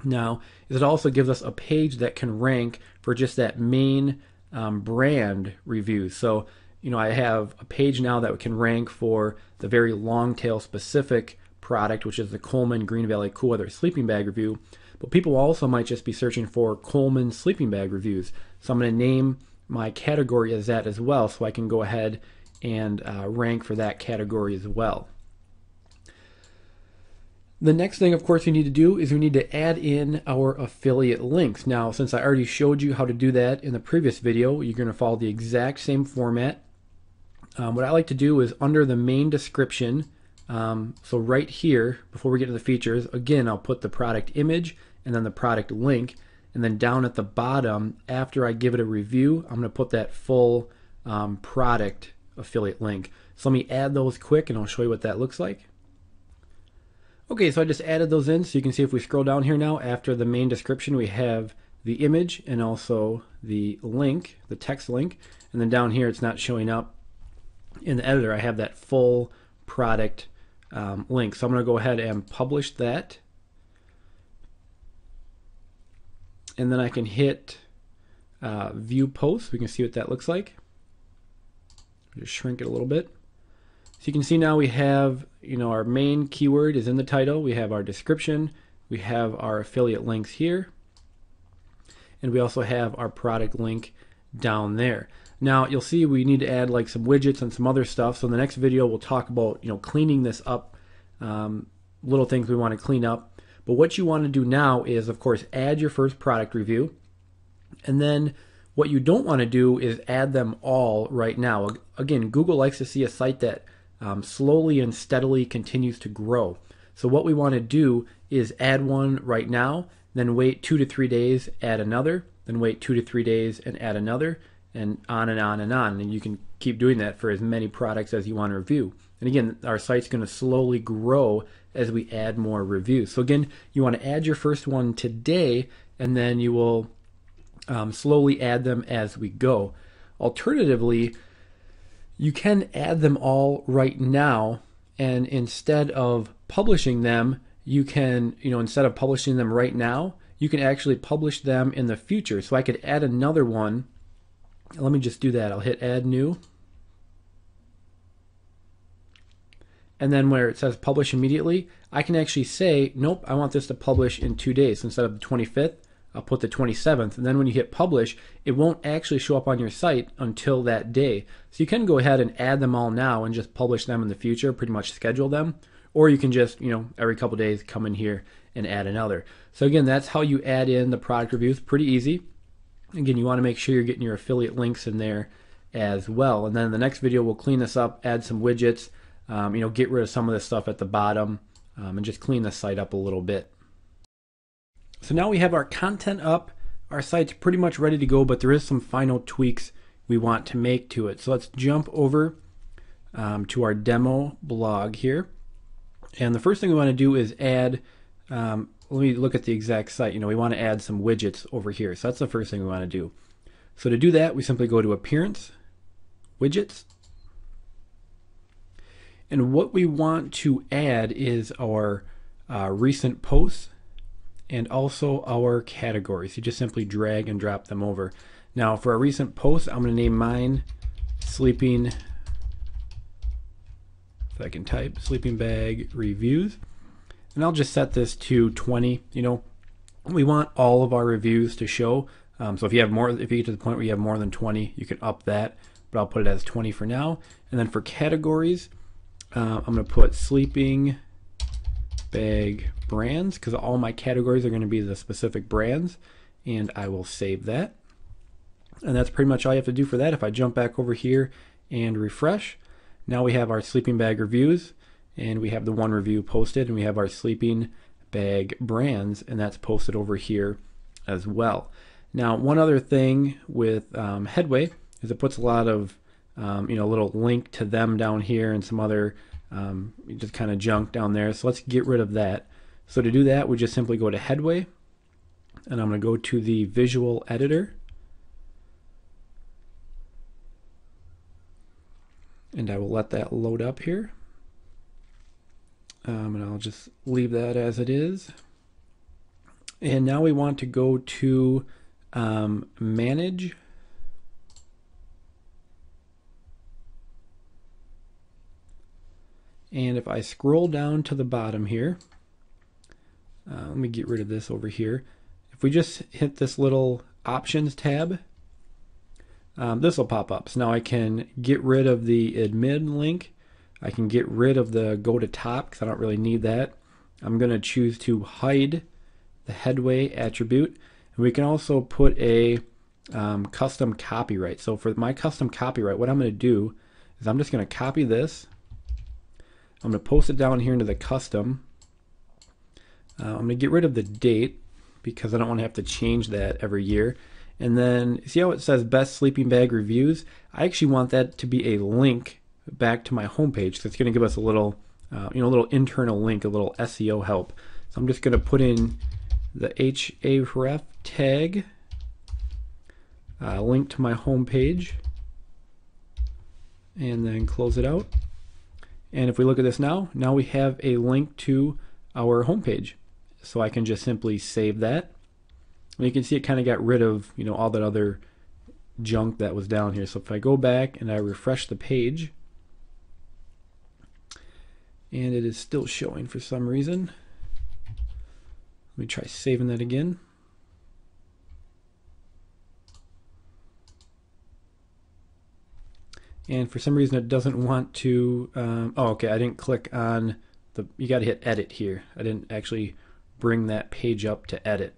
now is it also gives us a page that can rank for just that main brand review. So I have a page now that can rank for the very long tail specific product, which is the Coleman Green Valley Cool Weather Sleeping Bag Review. But people also might just be searching for Coleman Sleeping Bag Reviews. So I'm going to name my category as that as well, so I can go ahead and rank for that category as well. The next thing, of course, we need to do is we need to add in our affiliate links. Now, since I already showed you how to do that in the previous video, you're going to follow the exact same format. What I like to do is under the main description, so right here, before we get to the features, again, I'll put the product image and then the product link, and then down at the bottom, after I give it a review, I'm going to put that full product affiliate link. So let me add those quick and I'll show you what that looks like. Okay, so I just added those in, so you can see if we scroll down here now, after the main description we have the image and also the link, the text link, and then down here it's not showing up in the editor. I have that full product link. So I'm going to go ahead and publish that, and then I can hit view post. We can see what that looks like. Just shrink it a little bit. So you can see now we have, our main keyword is in the title, we have our description, we have our affiliate links here, and we also have our product link down there. Now you'll see we need to add like some widgets and some other stuff. So in the next video we'll talk about cleaning this up, little things we want to clean up. But what you want to do now is, of course, add your first product review, and then what you don't want to do is add them all right now. Again, Google likes to see a site that slowly and steadily continues to grow. So what we want to do is add one right now, then wait 2 to 3 days, add another, then wait 2 to 3 days and add another, and on and on and on. And you can keep doing that for as many products as you want to review. And again, our site's going to slowly grow as we add more reviews. So again, you want to add your first one today, and then you will slowly add them as we go. Alternatively, you can add them all right now, and instead of publishing them, you can, instead of publishing them right now, you can actually publish them in the future. So I could add another one. Let me just do that. I'll hit add new. And then where it says publish immediately, I can actually say, nope, I want this to publish in 2 days. So instead of the 25th, I'll put the 27th, and then when you hit publish, it won't actually show up on your site until that day. So you can go ahead and add them all now and just publish them in the future, pretty much schedule them, or you can just, every couple days come in here and add another. So again, that's how you add in the product reviews. Pretty easy. Again, you want to make sure you're getting your affiliate links in there as well. And then in the next video, we'll clean this up, add some widgets, get rid of some of this stuff at the bottom, and just clean the site up a little bit. So now we have our content up, our site's pretty much ready to go, but there is some final tweaks we want to make to it. So let's jump over to our demo blog here. And the first thing we want to do is add, let me look at the exact site. We want to add some widgets over here. So that's the first thing we want to do. So to do that, we simply go to Appearance, Widgets. And what we want to add is our recent posts and also our categories. You just simply drag and drop them over. Now for a recent post, I'm going to name mine Sleeping If I can type sleeping bag reviews, and I'll just set this to 20. We want all of our reviews to show. So if you get to the point where you have more than 20, you can up that, but I'll put it as 20 for now. And then for categories, I'm going to put sleeping bag brands, because all my categories are going to be the specific brands, and I will save that. And that's pretty much all you have to do for that. If I jump back over here and refresh, now we have our sleeping bag reviews, and we have the one review posted, and we have our sleeping bag brands, and that's posted over here as well. Now, one other thing with Headway is it puts a lot of little link to them down here and some other just kind of junk down there. So let's get rid of that. So to do that, we just simply go to Headway, and I'm going to go to the visual editor, and I will let that load up here, and I'll just leave that as it is. And now we want to go to manage, and if I scroll down to the bottom here, let me get rid of this over here. If we just hit this little options tab, this will pop up. So now I can get rid of the admin link. I can get rid of the go to top because I don't really need that. I'm going to choose to hide the Headway attribute. And we can also put a custom copyright. So for my custom copyright, what I'm going to do is I'm just going to copy this. I'm going to post it down here into the custom. I'm going to get rid of the date because I don't want to have to change that every year. And then see how it says best sleeping bag reviews? I actually want that to be a link back to my homepage. So it's going to give us a little, a little internal link, a little SEO help. So I'm just going to put in the href tag, link to my homepage, and then close it out. And if we look at this now we have a link to our homepage. So I can just simply save that. And you can see it kind of got rid of all that other junk that was down here. So if I go back and I refresh the page, and it is still showing for some reason. Let me try saving that again. And for some reason it doesn't want to, oh okay, I didn't click on you got to hit edit here. I didn't actually bring that page up to edit.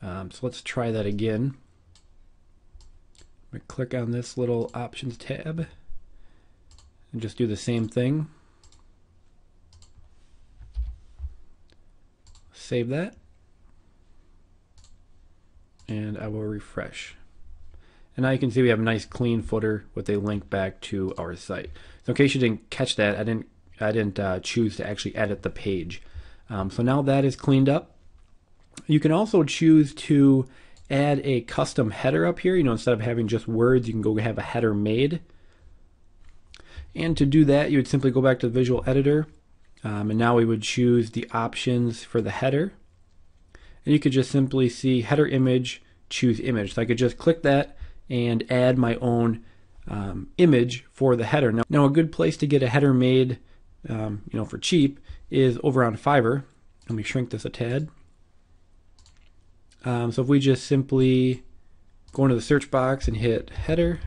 So let's try that again. I'm going to click on this little options tab and just do the same thing. Save that. And I will refresh. And now you can see we have a nice clean footer with a link back to our site. So in case you didn't catch that, I didn't choose to actually edit the page. So now that is cleaned up. You can also choose to add a custom header up here. Instead of having just words, you can go have a header made. And to do that, you would simply go back to the visual editor, and now we would choose the options for the header. And you could just simply see header image, choose image. So I could just click that and add my own image for the header. Now a good place to get a header made for cheap is over on Fiverr. Let me shrink this a tad. So if we just simply go into the search box and hit header,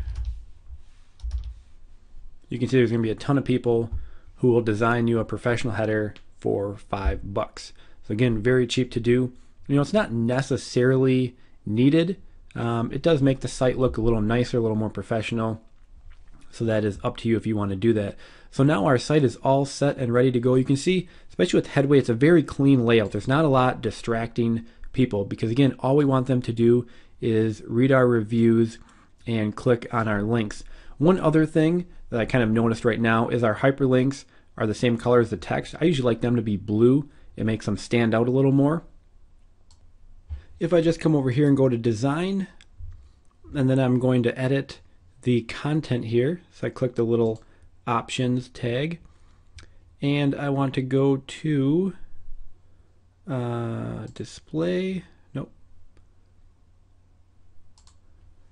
you can see there's going to be a ton of people who will design you a professional header for $5. So again, very cheap to do. It's not necessarily needed. It does make the site look a little nicer, a little more professional. So that is up to you if you want to do that. So now our site is all set and ready to go. You can see, especially with Headway, it's a very clean layout. There's not a lot distracting people because again, all we want them to do is read our reviews and click on our links. One other thing that I kind of noticed right now is our hyperlinks are the same color as the text. I usually like them to be blue. It makes them stand out a little more. If I just come over here and go to design, and then I'm going to edit the content here. So I click the little options tag, and I want to go to display. Nope.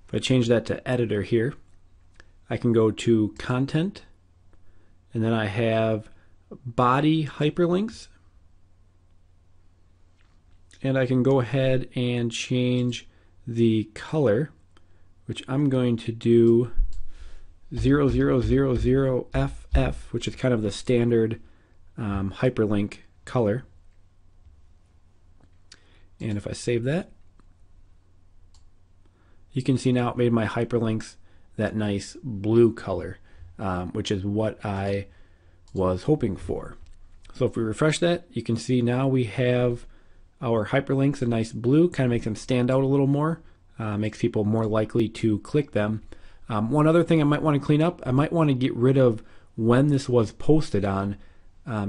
If I change that to editor here, I can go to content, and then I have body hyperlinks, and I can go ahead and change the color, which I'm going to do 0000FF, which is kind of the standard hyperlink color. And if I save that, you can see now it made my hyperlinks that nice blue color, which is what I was hoping for. So if we refresh that, you can see now we have our hyperlinks a nice blue, kind of makes them stand out a little more, makes people more likely to click them. One other thing I might want to clean up, I might want to get rid of when this was posted on,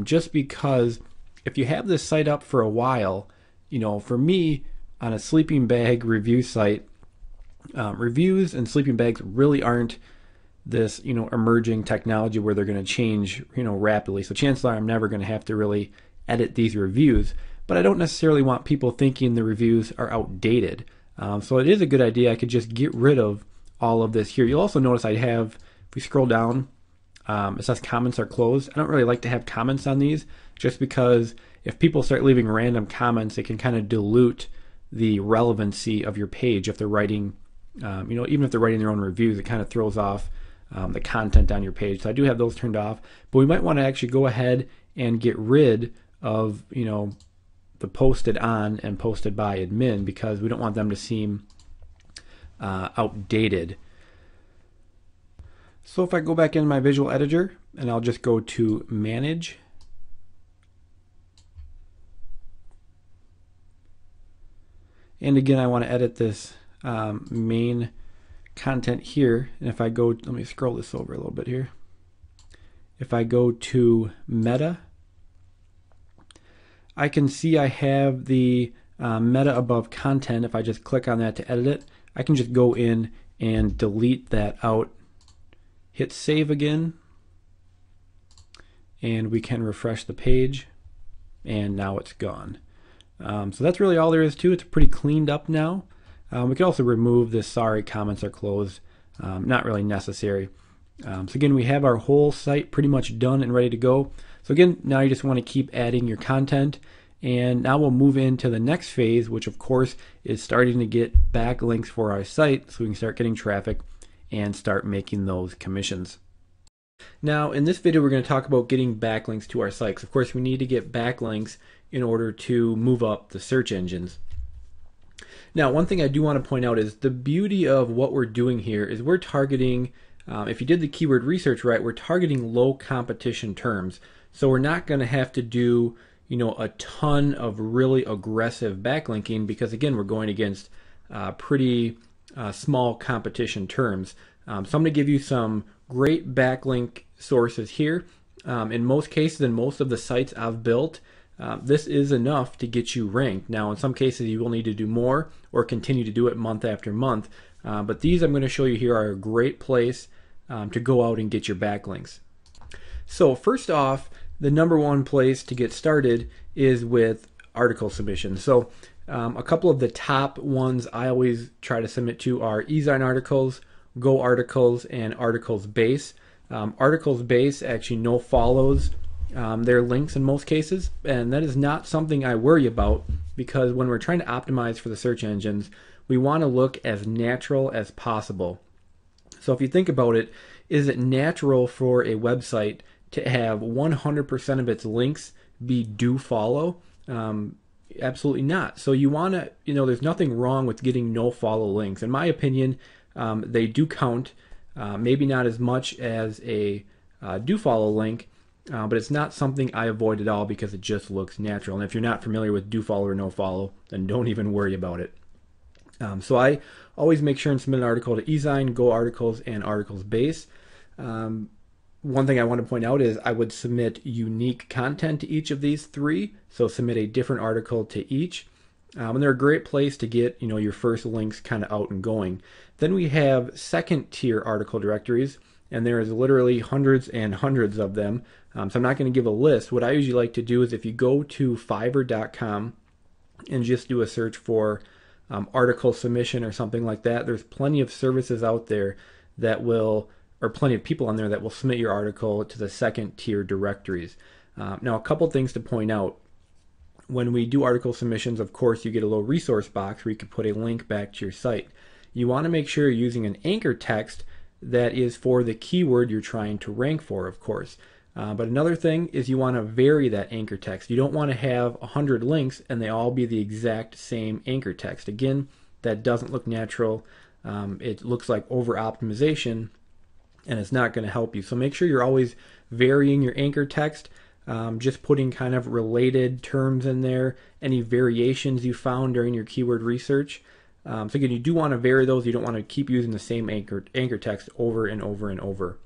just because if you have this site up for a while, you know, for me on a sleeping bag review site, reviews and sleeping bags really aren't this, you know, emerging technology where they're going to change, you know, rapidly. So chances are I'm never going to have to really edit these reviews, but I don't necessarily want people thinking the reviews are outdated. So it is a good idea. I could just get rid of all of this here. You'll also notice I have, if we scroll down, it says comments are closed. I don't really like to have comments on these just because if people start leaving random comments, it can kind of dilute the relevancy of your page if they're writing, you know, even if they're writing their own reviews, it kind of throws off the content on your page. So I do have those turned off, but we might want to actually go ahead and get rid of, you know, the posted on and posted by admin because we don't want them to seem outdated. So if I go back in my visual editor and I'll just go to manage, and again I want to edit this main content here, and if I go, let me scroll this over a little bit here. If I go to meta, I can see I have the meta above content. If I just click on that to edit it, I can just go in and delete that out, hit save again, and we can refresh the page, and now it's gone. So that's really all there is to it. It's pretty cleaned up now. We can also remove this sorry comments are closed, not really necessary. So again, we have our whole site pretty much done and ready to go. So again, now you just want to keep adding your content, and now we'll move into the next phase, which of course is starting to get backlinks for our site so we can start getting traffic and start making those commissions. Now in this video we're going to talk about getting backlinks to our sites. Of course we need to get backlinks in order to move up the search engines. Now one thing I do want to point out is the beauty of what we're doing here is we're targeting, if you did the keyword research right, we're targeting low competition terms. So we're not going to have to do, you know, a ton of really aggressive backlinking because again we're going against pretty small competition terms. So I'm going to give you some great backlink sources here. In most cases, in most of the sites I've built, this is enough to get you ranked. Now in some cases you will need to do more or continue to do it month after month, but these I'm going to show you here are a great place to go out and get your backlinks. So first off, the number one place to get started is with article submissions. So a couple of the top ones I always try to submit to are eZine articles, Go articles, and articles base. Articles base actually no follows their links in most cases, and that is not something I worry about because when we're trying to optimize for the search engines, we want to look as natural as possible. So if you think about it, is it natural for a website to have 100% of its links be do follow? Absolutely not. So you want to, you know, there's nothing wrong with getting no follow links. In my opinion, they do count, maybe not as much as a do follow link, but it's not something I avoid at all because it just looks natural. And if you're not familiar with do follow or no follow, then don't even worry about it. So I always make sure and submit an article to eZine, Go articles, and articles base. One thing I want to point out is I would submit unique content to each of these three. So submit a different article to each. And they're a great place to get, you know, your first links kind of out and going. Then we have second tier article directories, and there is literally hundreds and hundreds of them. So I'm not going to give a list. What I usually like to do is if you go to Fiverr.com and just do a search for article submission or something like that, there's plenty of services out there that will, or plenty of people on there that will submit your article to the second tier directories. Now, a couple things to point out. When we do article submissions, of course, you get a little resource box where you can put a link back to your site. You want to make sure you're using an anchor text that is for the keyword you're trying to rank for, of course. But another thing is you want to vary that anchor text. You don't want to have 100 links and they all be the exact same anchor text. Again, that doesn't look natural. It looks like over optimization and it's not going to help you. So make sure you're always varying your anchor text, just putting kind of related terms in there, any variations you found during your keyword research. So again, you do want to vary those. You don't want to keep using the same anchor text over and over and over.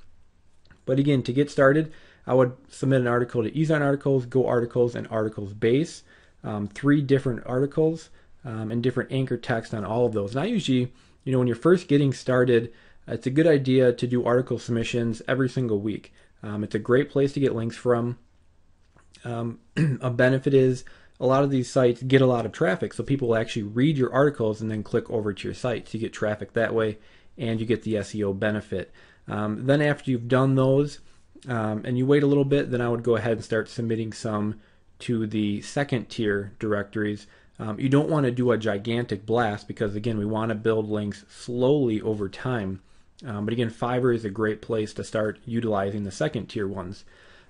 But again, to get started, I would submit an article to Ease on Articles, Go Articles, and Articles Base. 3 different articles and different anchor text on all of those. And I usually, when you're first getting started, it's a good idea to do article submissions every single week. It's a great place to get links from. A benefit is a lot of these sites get a lot of traffic, so people will actually read your articles and then click over to your site. So you get traffic that way, and you get the SEO benefit. Then after you've done those, and you wait a little bit, then I would go ahead and start submitting some to the second tier directories. You don't want to do a gigantic blast because, again, we want to build links slowly over time. But again, Fiverr is a great place to start utilizing the second tier ones.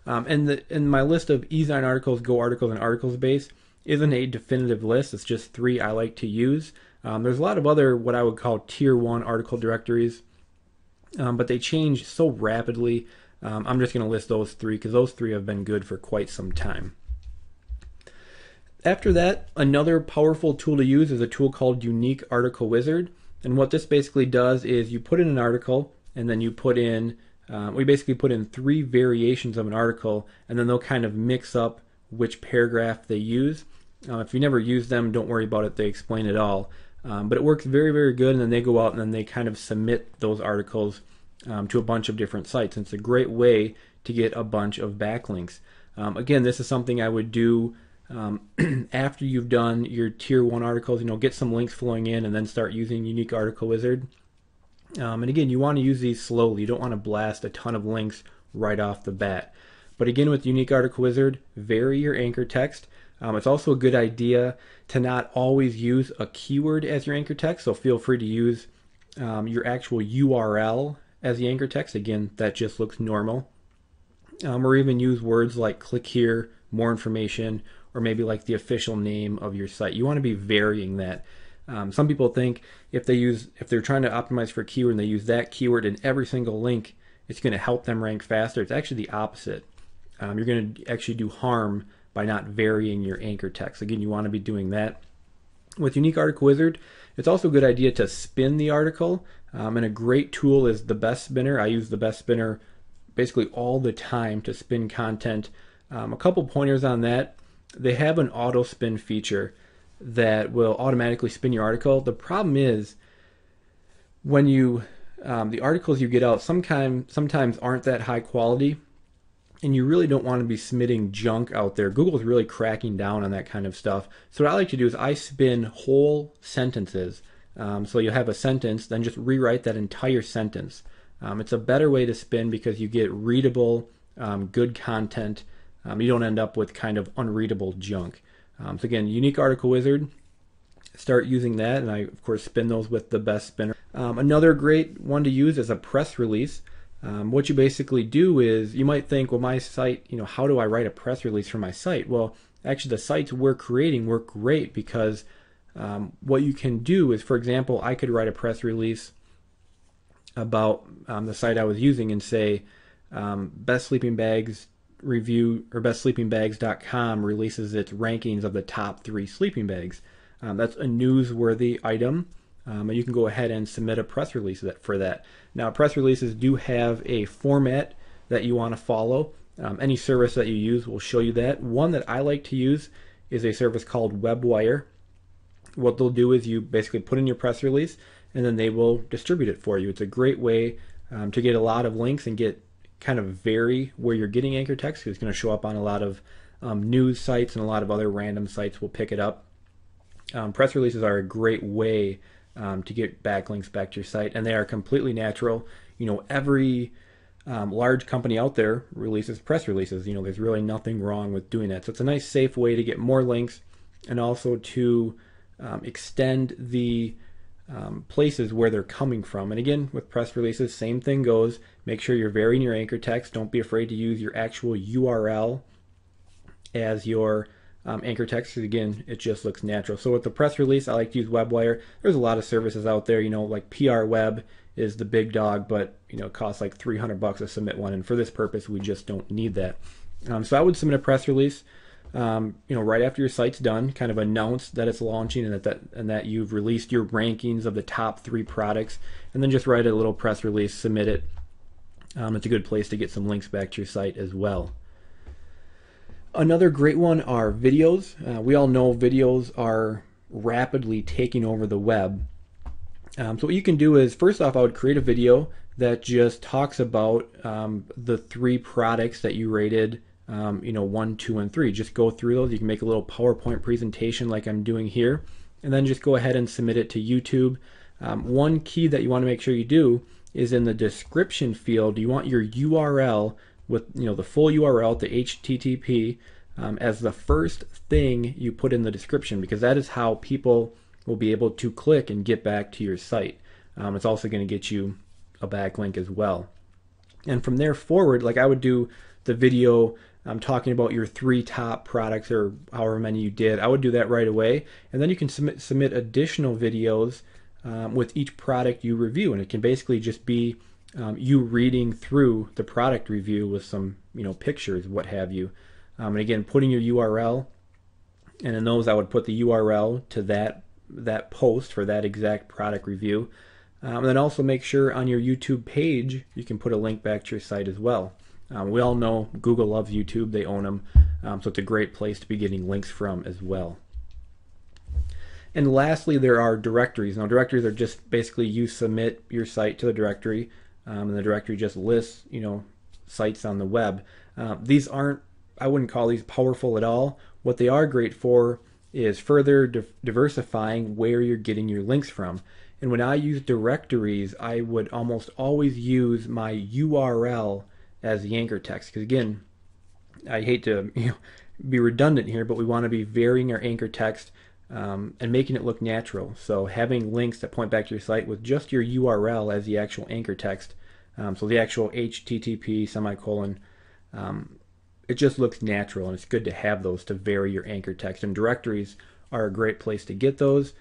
And my list of Ease on Articles, Go Articles, and Articles Base isn't a definitive list. It's just 3 I like to use. There's a lot of other what I would call tier 1 article directories, but they change so rapidly. I'm just going to list those 3 because those 3 have been good for quite some time. After that, another powerful tool to use is a tool called Unique Article Wizard. And what this basically does is you put in an article and then you put in we basically put in 3 variations of an article, and then they'll kind of mix up which paragraph they use. If you never use them, don't worry about it. They explain it all. But it works very, very good, and then they go out and then they kind of submit those articles to a bunch of different sites. And it's a great way to get a bunch of backlinks. Again, this is something I would do after you've done your tier 1 articles. Get some links flowing in and then start using Unique Article Wizard. And again, you want to use these slowly. You don't want to blast a ton of links right off the bat. But again, with Unique Article Wizard, vary your anchor text. It's also a good idea to not always use a keyword as your anchor text. So feel free to use your actual URL as the anchor text. Again, that just looks normal. Or even use words like click here, more information, or maybe like the official name of your site. You want to be varying that. Some people think if they're trying to optimize for a keyword and they use that keyword in every single link, it's going to help them rank faster. It's actually the opposite. You're going to actually do harm by not varying your anchor text. Again, you want to be doing that. With Unique Article Wizard, it's also a good idea to spin the article. And a great tool is the Best Spinner. I use the Best Spinner basically all the time to spin content. A couple pointers on that. They have an auto spin feature that will automatically spin your article. The problem is when the articles you get out sometimes aren't that high quality, and you really don't want to be submitting junk out there. Google's really cracking down on that kind of stuff. So what I like to do is I spin whole sentences. So you'll have a sentence, then just rewrite that entire sentence. It's a better way to spin because you get readable, good content. You don't end up with kind of unreadable junk. So again, Unique Article Wizard, start using that, and I of course spin those with the Best Spinner. Another great one to use is a press release. What you basically do is, you might think, well, my site, how do I write a press release for my site? Well, actually the sites we're creating work great because what you can do is, for example, I could write a press release about the site I was using and say, Best Sleeping Bags review, or bestsleepingbags.com releases its rankings of the top 3 sleeping bags. That's a newsworthy item, and you can go ahead and submit a press release for that. Now, press releases do have a format that you want to follow. Any service that you use will show you that. One that I like to use is a service called WebWire. What they'll do is you basically put in your press release, and then they will distribute it for you. It's a great way to get a lot of links and get kind of vary where you're getting anchor text, because it's going to show up on a lot of news sites, and a lot of other random sites will pick it up. Press releases are a great way to get backlinks back to your site, and they are completely natural. Every large company out there releases press releases. There's really nothing wrong with doing that. So it's a nice, safe way to get more links and also to extend the places where they're coming from. And again, with press releases, same thing goes. Make sure you're varying your anchor text. Don't be afraid to use your actual URL as your anchor text, because again, it just looks natural. So with the press release, I like to use WebWire. There's a lot of services out there, like PR Web is the big dog, but it costs like $300 to submit one, and for this purpose, we just don't need that. So I would submit a press release, right after your site's done, kind of announce that it's launching and that you've released your rankings of the top 3 products, and then just write a little press release, submit it. It's a good place to get some links back to your site as well. Another great one are videos. We all know videos are rapidly taking over the web. So what you can do is, first off, I would create a video that just talks about the 3 products that you rated, 1, 2, and 3. Just go through those. You can make a little PowerPoint presentation like I'm doing here, and then just go ahead and submit it to YouTube. One key that you want to make sure you do is in the description field, you want your URL with the full URL to HTTP as the first thing you put in the description, because that is how people will be able to click and get back to your site. It's also going to get you a backlink as well. And from there forward, like I would do the video talking about your 3 top products or however many you did, I would do that right away. And then you can submit additional videos with each product you review, and it can basically just be you reading through the product review with some pictures, what have you. And again, putting your URL, and in those I would put the URL to that post for that exact product review. And then also make sure on your YouTube page you can put a link back to your site as well. We all know Google loves YouTube, they own them, so it's a great place to be getting links from as well. And lastly, there are directories. Now, directories are just basically you submit your site to the directory, and the directory just lists sites on the web. These aren't, I wouldn't call these powerful at all. What they are great for is further diversifying where you're getting your links from. And when I use directories, I would almost always use my URL as the anchor text, because again, I hate to be redundant here, but we want to be varying our anchor text and making it look natural. So having links that point back to your site with just your URL as the actual anchor text, so the actual HTTP semicolon, it just looks natural, and it's good to have those to vary your anchor text. And directories are a great place to get those.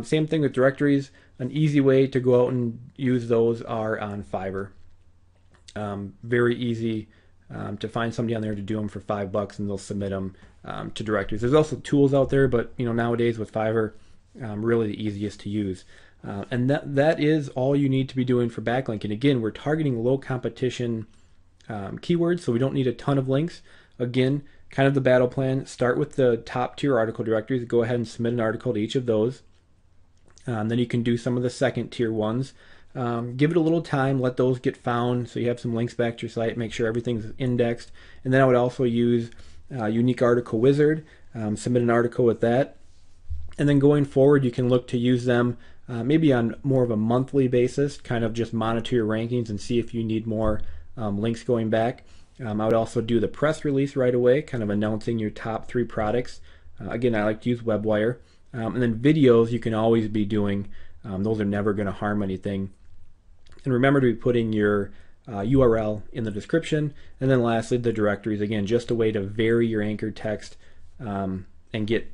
Same thing with directories. An easy way to go out and use those are on Fiverr. Very easy to find somebody on there to do them for $5, and they'll submit them to directories. There's also tools out there, but nowadays with Fiverr, really the easiest to use. And that is all you need to be doing for backlinking. Again, we're targeting low competition keywords, so we don't need a ton of links. Again, kind of the battle plan: start with the top tier article directories. Go ahead and submit an article to each of those. Then you can do some of the second tier ones. Give it a little time, let those get found so you have some links back to your site, make sure everything's indexed. And then I would also use Unique Article Wizard, submit an article with that. And then going forward, you can look to use them maybe on more of a monthly basis, kind of just monitor your rankings and see if you need more links going back. I would also do the press release right away, kind of announcing your top 3 products. Again, I like to use WebWire. And then videos you can always be doing. Those are never going to harm anything. And remember to be putting your URL in the description. And then lastly, the directories. Again, just a way to vary your anchor text and get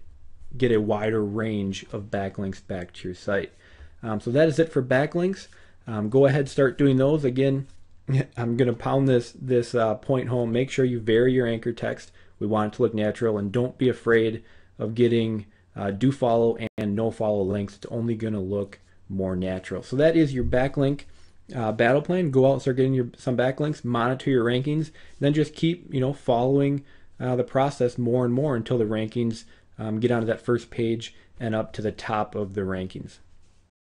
a wider range of backlinks back to your site. So that is it for backlinks. Go ahead, start doing those. Again, I'm going to pound this point home. Make sure you vary your anchor text. We want it to look natural, and don't be afraid of getting do follow and no follow links. It's only going to look more natural. So that is your backlink battle plan. Go out and start getting some backlinks, monitor your rankings, then just keep following the process more and more until the rankings get onto that first page and up to the top of the rankings.